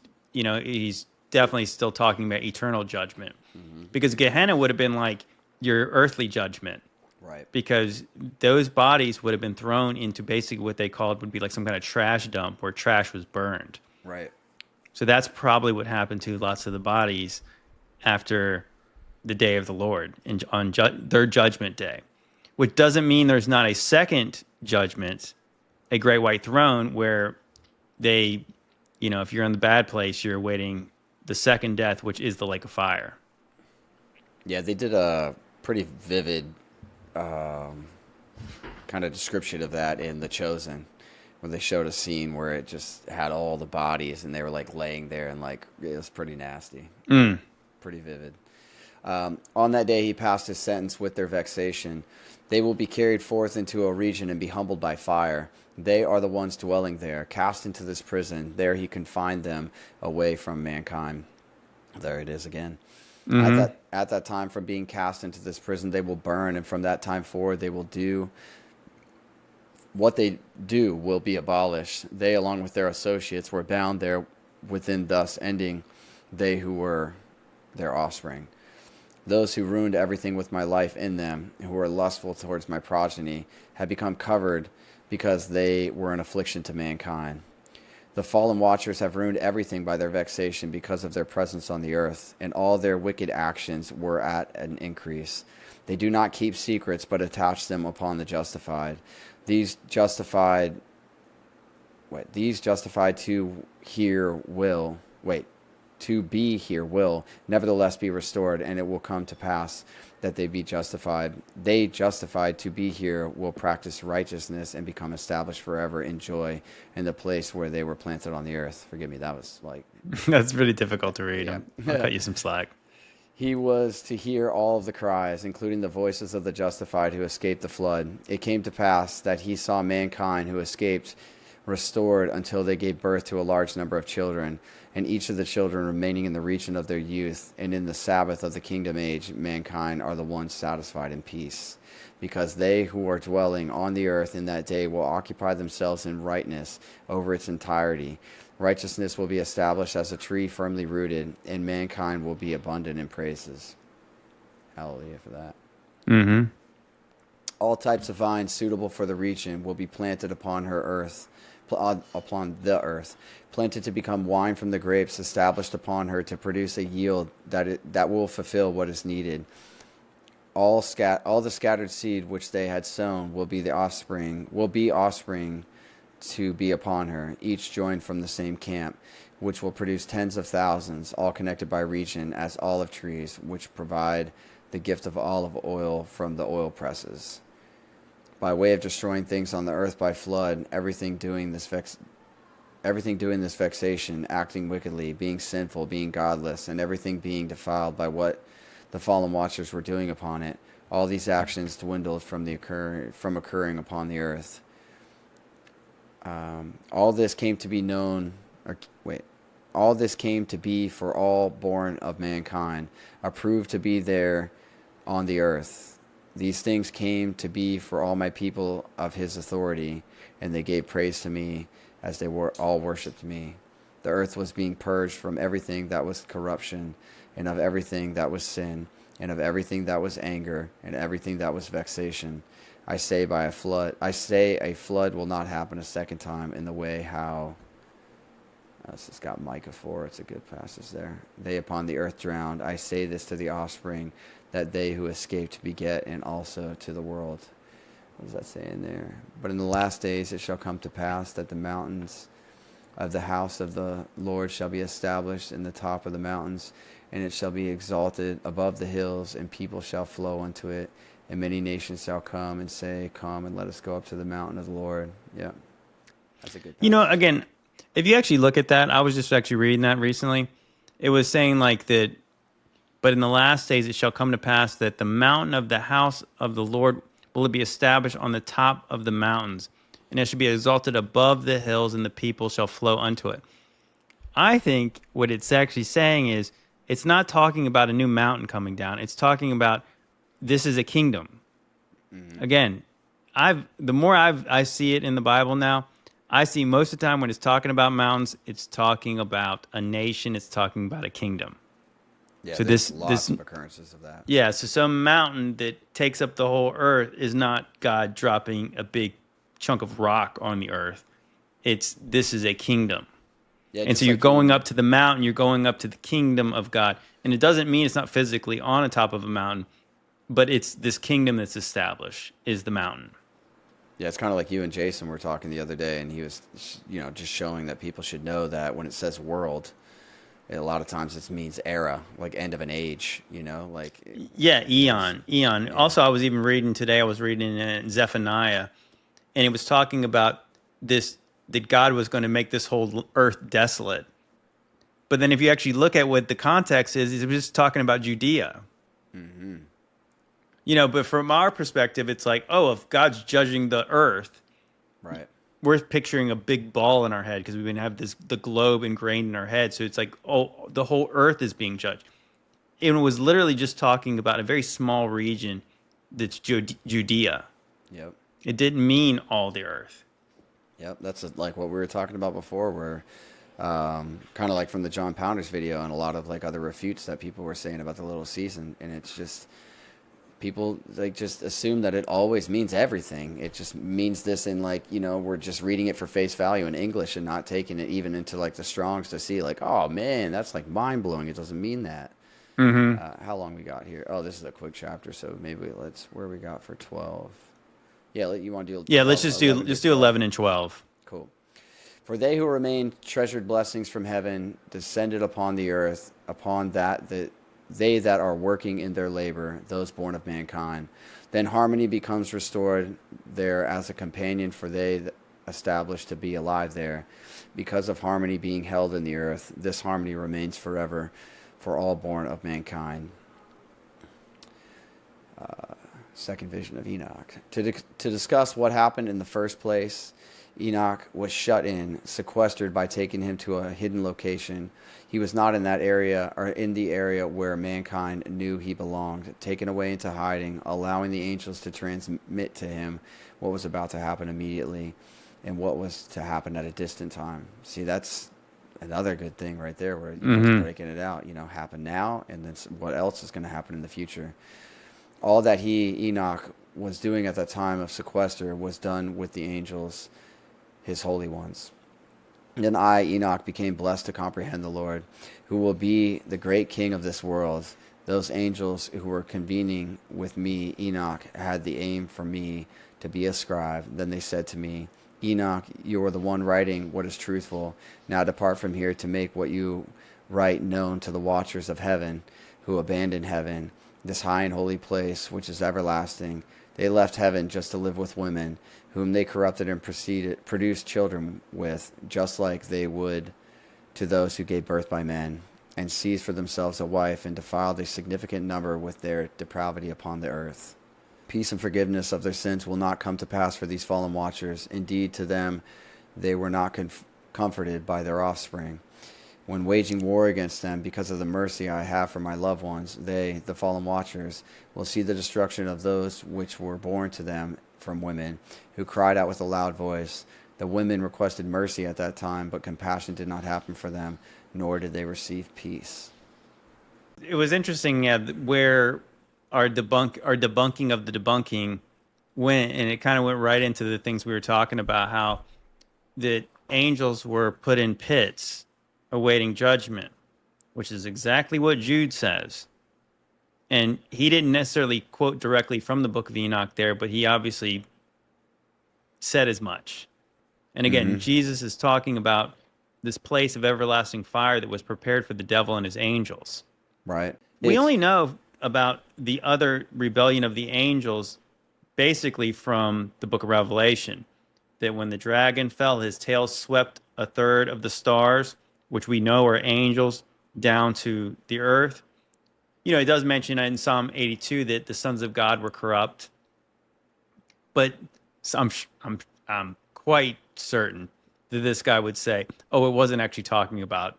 Speaker 1: definitely still talking about eternal judgment. Mm-hmm. Because Gehenna would have been like your earthly judgment.
Speaker 2: Right.
Speaker 1: Because those bodies would have been thrown into basically what they called would be like some kind of trash dump where trash was burned.
Speaker 2: Right.
Speaker 1: So that's probably what happened to lots of the bodies after the day of the Lord on their judgment day, which doesn't mean there's not a second judgment, a great white throne where they, if you're in the bad place, you're awaiting the second death, which is the lake of fire.
Speaker 2: Yeah, they did a pretty vivid kind of description of that in The Chosen, where they showed a scene where it just had all the bodies and they were like laying there, and like it was pretty nasty, pretty vivid. On that day he passed his sentence with their vexation. They will be carried forth into a region and be humbled by fire. They are the ones dwelling there, cast into this prison. There he confined them away from mankind. There it is again. At that time, from being cast into this prison, they will burn, and from that time forward, they will do what they do will be abolished. They, along with their associates, were bound there within, thus ending they who were their offspring. Those who ruined everything with my life in them, who were lustful towards my progeny, had become covered because they were an affliction to mankind. The fallen watchers have ruined everything by their vexation because of their presence on the earth, and all their wicked actions were at an increase. They do not keep secrets, but attach them upon the justified. These justified to be here will nevertheless be restored, and it will come to pass that they be justified. They justified to be here will practice righteousness and become established forever in joy in the place where they were planted on the earth. Forgive me, that was like...
Speaker 1: That's pretty difficult to read.
Speaker 2: Yeah.
Speaker 1: I'll cut you some slack.
Speaker 2: He was to hear all of the cries, including the voices of the justified who escaped the flood. It came to pass that he saw mankind who escaped restored until they gave birth to a large number of children, and each of the children remaining in the region of their youth, and in the Sabbath of the kingdom age, mankind are the ones satisfied in peace. Because they who are dwelling on the earth in that day will occupy themselves in rightness over its entirety. Righteousness will be established as a tree firmly rooted, and mankind will be abundant in praises. Hallelujah for that.
Speaker 1: Mm-hmm.
Speaker 2: All types of vines suitable for the region will be planted upon the earth, planted to become wine from the grapes, established upon her to produce a yield that will fulfill what is needed. All the scattered seed which they had sown will be offspring to be upon her, each joined from the same camp, which will produce tens of thousands, all connected by region, as olive trees, which provide the gift of olive oil from the oil presses. By way of destroying things on the earth by flood, everything doing this vexation, acting wickedly, being sinful, being godless, and everything being defiled by what the fallen watchers were doing upon it, all these actions dwindled from occurring upon the earth. All this came to be for all born of mankind, approved to be there on the earth. These things came to be for all my people of his authority, and they gave praise to me as they all worshipped me. The earth was being purged from everything that was corruption, and of everything that was sin, and of everything that was anger, and everything that was vexation. I say a flood will not happen a second time in the way how... This has got Micah 4. It's a good passage there. They upon the earth drowned. I say this to the offspring, that they who escaped beget, and also to the world. What does that say in there? But in the last days it shall come to pass that the mountains of the house of the Lord shall be established in the top of the mountains, and it shall be exalted above the hills, and people shall flow unto it. And many nations shall come and say, come and let us go up to the mountain of the Lord. Yeah. That's a good passage.
Speaker 1: Again, if you actually look at that, I was just actually reading that recently. It was saying like that, but in the last days it shall come to pass that the mountain of the house of the Lord will be established on the top of the mountains, and it shall be exalted above the hills, and the people shall flow unto it. I think what it's actually saying is it's not talking about a new mountain coming down. It's talking about this is a kingdom. Mm-hmm. Again, the more I see it in the Bible now, I see most of the time when it's talking about mountains, it's talking about a nation, it's talking about a kingdom.
Speaker 2: Yeah,
Speaker 1: So
Speaker 2: there's
Speaker 1: this
Speaker 2: lots of occurrences of that.
Speaker 1: yeah, so some mountain that takes up the whole earth is not God dropping a big chunk of rock on the earth. This is a kingdom.
Speaker 2: Yeah,
Speaker 1: And so
Speaker 2: just
Speaker 1: you're
Speaker 2: like
Speaker 1: going up to the mountain, you're going up to the kingdom of God. And it doesn't mean it's not physically on the top of a mountain, but it's this kingdom that's established is the mountain.
Speaker 2: Yeah, it's kind of like you and Jason were talking the other day, and he was, just showing that people should know that when it says world, a lot of times it means era, like end of an age, like.
Speaker 1: Yeah, eon. Yeah. Also, I was even reading today, I was reading in Zephaniah, and it was talking about this, that God was going to make this whole earth desolate. But then if you actually look at what the context is, it was just talking about Judea.
Speaker 2: Mm-hmm.
Speaker 1: But from our perspective, it's like, oh, if God's judging the earth,
Speaker 2: Right.
Speaker 1: we're picturing a big ball in our head because we have the globe ingrained in our head. So it's like, oh, the whole earth is being judged. It was literally just talking about a very small region that's Judea.
Speaker 2: Yep.
Speaker 1: It didn't mean all the earth.
Speaker 2: Yep. That's like what we were talking about before, where kind of like from the John Pounders video and a lot of like other refutes that people were saying about the little season. And it's just, people like just assume that it always means everything. It just means this in like, we're just reading it for face value in English and not taking it even into like the Strongs to see like, oh man, that's like mind blowing. It doesn't mean that.
Speaker 1: Mm-hmm.
Speaker 2: How long we got here? Oh, this is a quick chapter. So maybe where we got for 12. Yeah. You want to do?
Speaker 1: Yeah,
Speaker 2: 12,
Speaker 1: let's just do 11 and 12.
Speaker 2: Cool. For they who remain treasured blessings from heaven descended upon the earth, upon they that are working in their labor, those born of mankind. Then harmony becomes restored there as a companion for they established to be alive there. Because of harmony being held in the earth, this harmony remains forever for all born of mankind. Second vision of Enoch. To discuss what happened in the first place, Enoch was shut in, sequestered by taking him to a hidden location. He was not in that area or in the area where mankind knew he belonged, taken away into hiding, allowing the angels to transmit to him what was about to happen immediately and what was to happen at a distant time. See, that's another good thing right there where you're breaking it out, happen now and then what else is going to happen in the future. All that Enoch, was doing at that time of sequester was done with the angels, his holy ones. Then I, Enoch, became blessed to comprehend the Lord, who will be the great king of this world. Those angels who were convening with me, Enoch, had the aim for me to be a scribe. Then they said to me, Enoch, you are the one writing what is truthful. Now depart from here to make what you write known to the watchers of heaven, who abandon heaven, this high and holy place, which is everlasting. They left heaven just to live with women, whom they corrupted and produced children with, just like they would to those who gave birth by men, and seized for themselves a wife, and defiled a significant number with their depravity upon the earth. Peace and forgiveness of their sins will not come to pass for these fallen watchers. Indeed, to them they were not comforted by their offspring. When waging war against them because of the mercy I have for my loved ones, they, the fallen watchers, will see the destruction of those which were born to them from women, who cried out with a loud voice. The women requested mercy at that time, but compassion did not happen for them, nor did they receive peace.
Speaker 1: It was interesting where our debunking of the debunking went, and it kind of went right into the things we were talking about, how the angels were put in pits awaiting judgment, which is exactly what Jude says. And he didn't necessarily quote directly from the book of Enoch there, but he obviously said as much. And again, Jesus is talking about this place of everlasting fire that was prepared for the devil and his angels.
Speaker 2: Right.
Speaker 1: We only know about the other rebellion of the angels basically from the book of Revelation, that when the dragon fell, his tail swept a third of the stars, which we know are angels, down to the earth. It does mention in Psalm 82 that the sons of God were corrupt, but I'm quite certain that this guy would say, oh, it wasn't actually talking about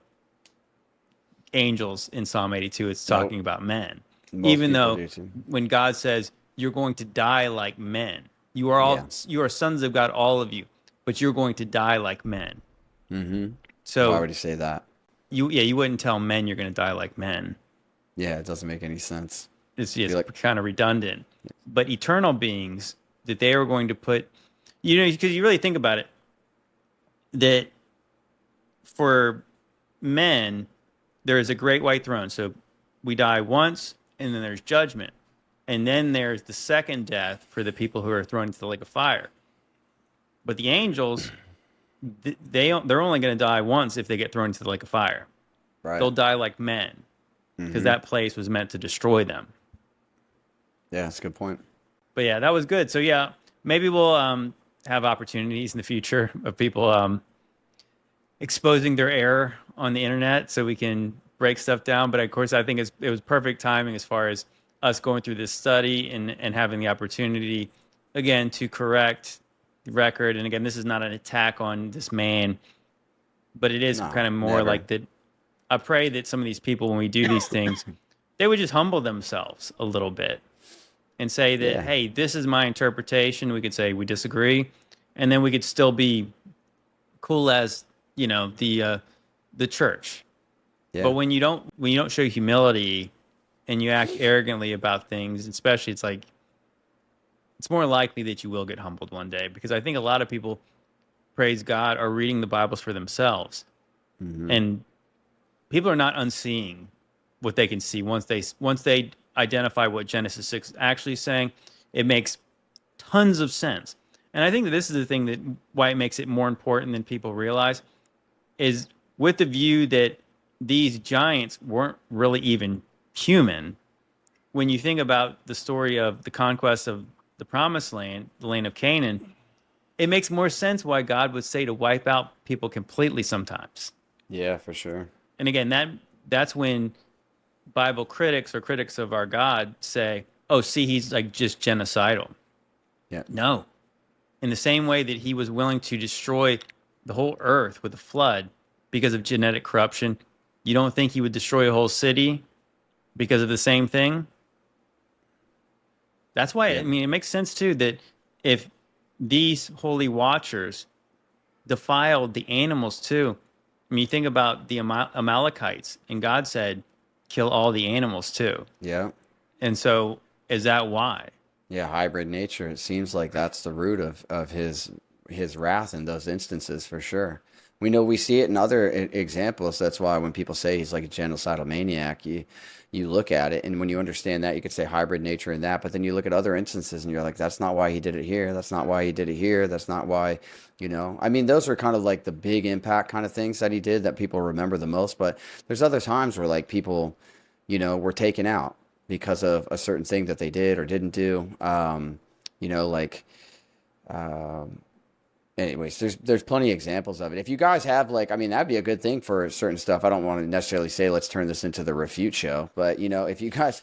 Speaker 1: angels in Psalm 82, it's talking about men. Even though when God says, you're going to die like men, you are sons of God, all of you, but you're going to die like men.
Speaker 2: Mm-hmm.
Speaker 1: So
Speaker 2: why would he say that?
Speaker 1: You wouldn't tell men you're going to die like men.
Speaker 2: Yeah, it doesn't make any sense.
Speaker 1: It's
Speaker 2: like-
Speaker 1: kind of redundant. But eternal beings, that they are going to put, because you really think about it, that for men, there is a great white throne. So we die once, and then there's judgment. And then there's the second death for the people who are thrown into the lake of fire. But the angels, they're only going to die once if they get thrown into the lake of fire.
Speaker 2: Right.
Speaker 1: They'll die like men, because that place was meant to destroy them.
Speaker 2: Yeah, that's a good point.
Speaker 1: But yeah, that was good. So yeah, maybe we'll have opportunities in the future of people exposing their error on the internet, so we can break stuff down. But of course, I think it was perfect timing as far as us going through this study and having the opportunity again to correct the record. And again, this is not an attack on this man, but it is kind of more
Speaker 2: never.
Speaker 1: like that. I pray that some of these people, when we do these things, they would just humble themselves a little bit and say that, hey, this is my interpretation. We could say we disagree, and then we could still be cool as, the church.
Speaker 2: Yeah.
Speaker 1: But when you don't show humility and you act arrogantly about things, especially, it's like, it's more likely that you will get humbled one day, because I think a lot of people, praise God, are reading the Bibles for themselves. And people are not unseeing what they can see. Once they identify what Genesis 6 is actually saying, it makes tons of sense. And I think that this is the thing why it makes it more important than people realize, is with the view that these giants weren't really even human. When you think about the story of the conquest of the Promised Land, the land of Canaan, it makes more sense why God would say to wipe out people completely sometimes.
Speaker 2: Yeah, for sure.
Speaker 1: And again, that's when Bible critics or critics of our God say, oh, see, he's like just genocidal.
Speaker 2: Yeah.
Speaker 1: No. In the same way that he was willing to destroy the whole earth with a flood because of genetic corruption, you don't think he would destroy a whole city because of the same thing? That's why, it makes sense too that if these holy watchers defiled the animals too, you think about the Amalekites, and God said, kill all the animals too.
Speaker 2: Yeah.
Speaker 1: And so, is that why?
Speaker 2: Yeah, hybrid nature. It seems like that's the root of his wrath in those instances, for sure. We see it in other examples. That's why when people say he's like a genocidal maniac, you look at it, and when you understand that, you could say hybrid nature in that. But then you look at other instances, and you're like, that's not why he did it here. That's not why he did it here. That's not why, those are kind of like the big impact kind of things that he did that people remember the most. But there's other times where like people, were taken out because of a certain thing that they did or didn't do. Anyways, there's plenty of examples of it. If you guys have that'd be a good thing for certain stuff. I don't want to necessarily say let's turn this into the refute show, but if you guys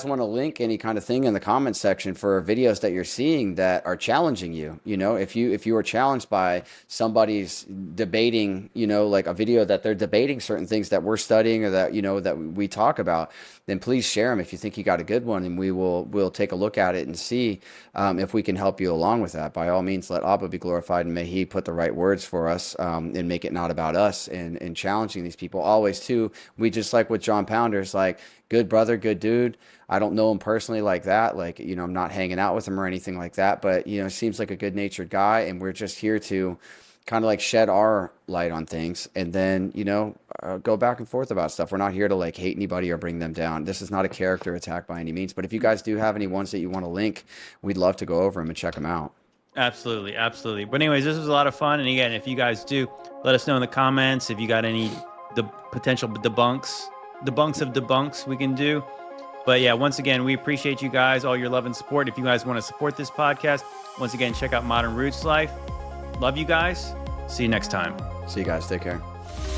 Speaker 2: want to link any kind of thing in the comments section for videos that you're seeing that are challenging you, if you are challenged by somebody's debating, like a video that they're debating certain things that we're studying or that that we talk about, then please share them if you think you got a good one, and we'll take a look at it and see if we can help you along with that. By all means, let Abba be glorified, and may he put the right words for us and make it not about us, and challenging these people always too. We just like with John Pounder's, like, good brother, good dude. I don't know him personally like that. Like, I'm not hanging out with him or anything like that, but seems like a good natured guy, and we're just here to kind of like shed our light on things, and then go back and forth about stuff. We're not here to like hate anybody or bring them down. This is not a character attack by any means, but if you guys do have any ones that you want to link, we'd love to go over them and check them out.
Speaker 1: Absolutely. But anyways, this was a lot of fun. And again, if you guys do, let us know in the comments if you got any potential debunks of debunks we can do. But yeah, once again, we appreciate you guys, all your love and support. If you guys want to support this podcast, once again, check out Modern Roots Life. Love you guys. See you next time.
Speaker 2: See you guys. Take care.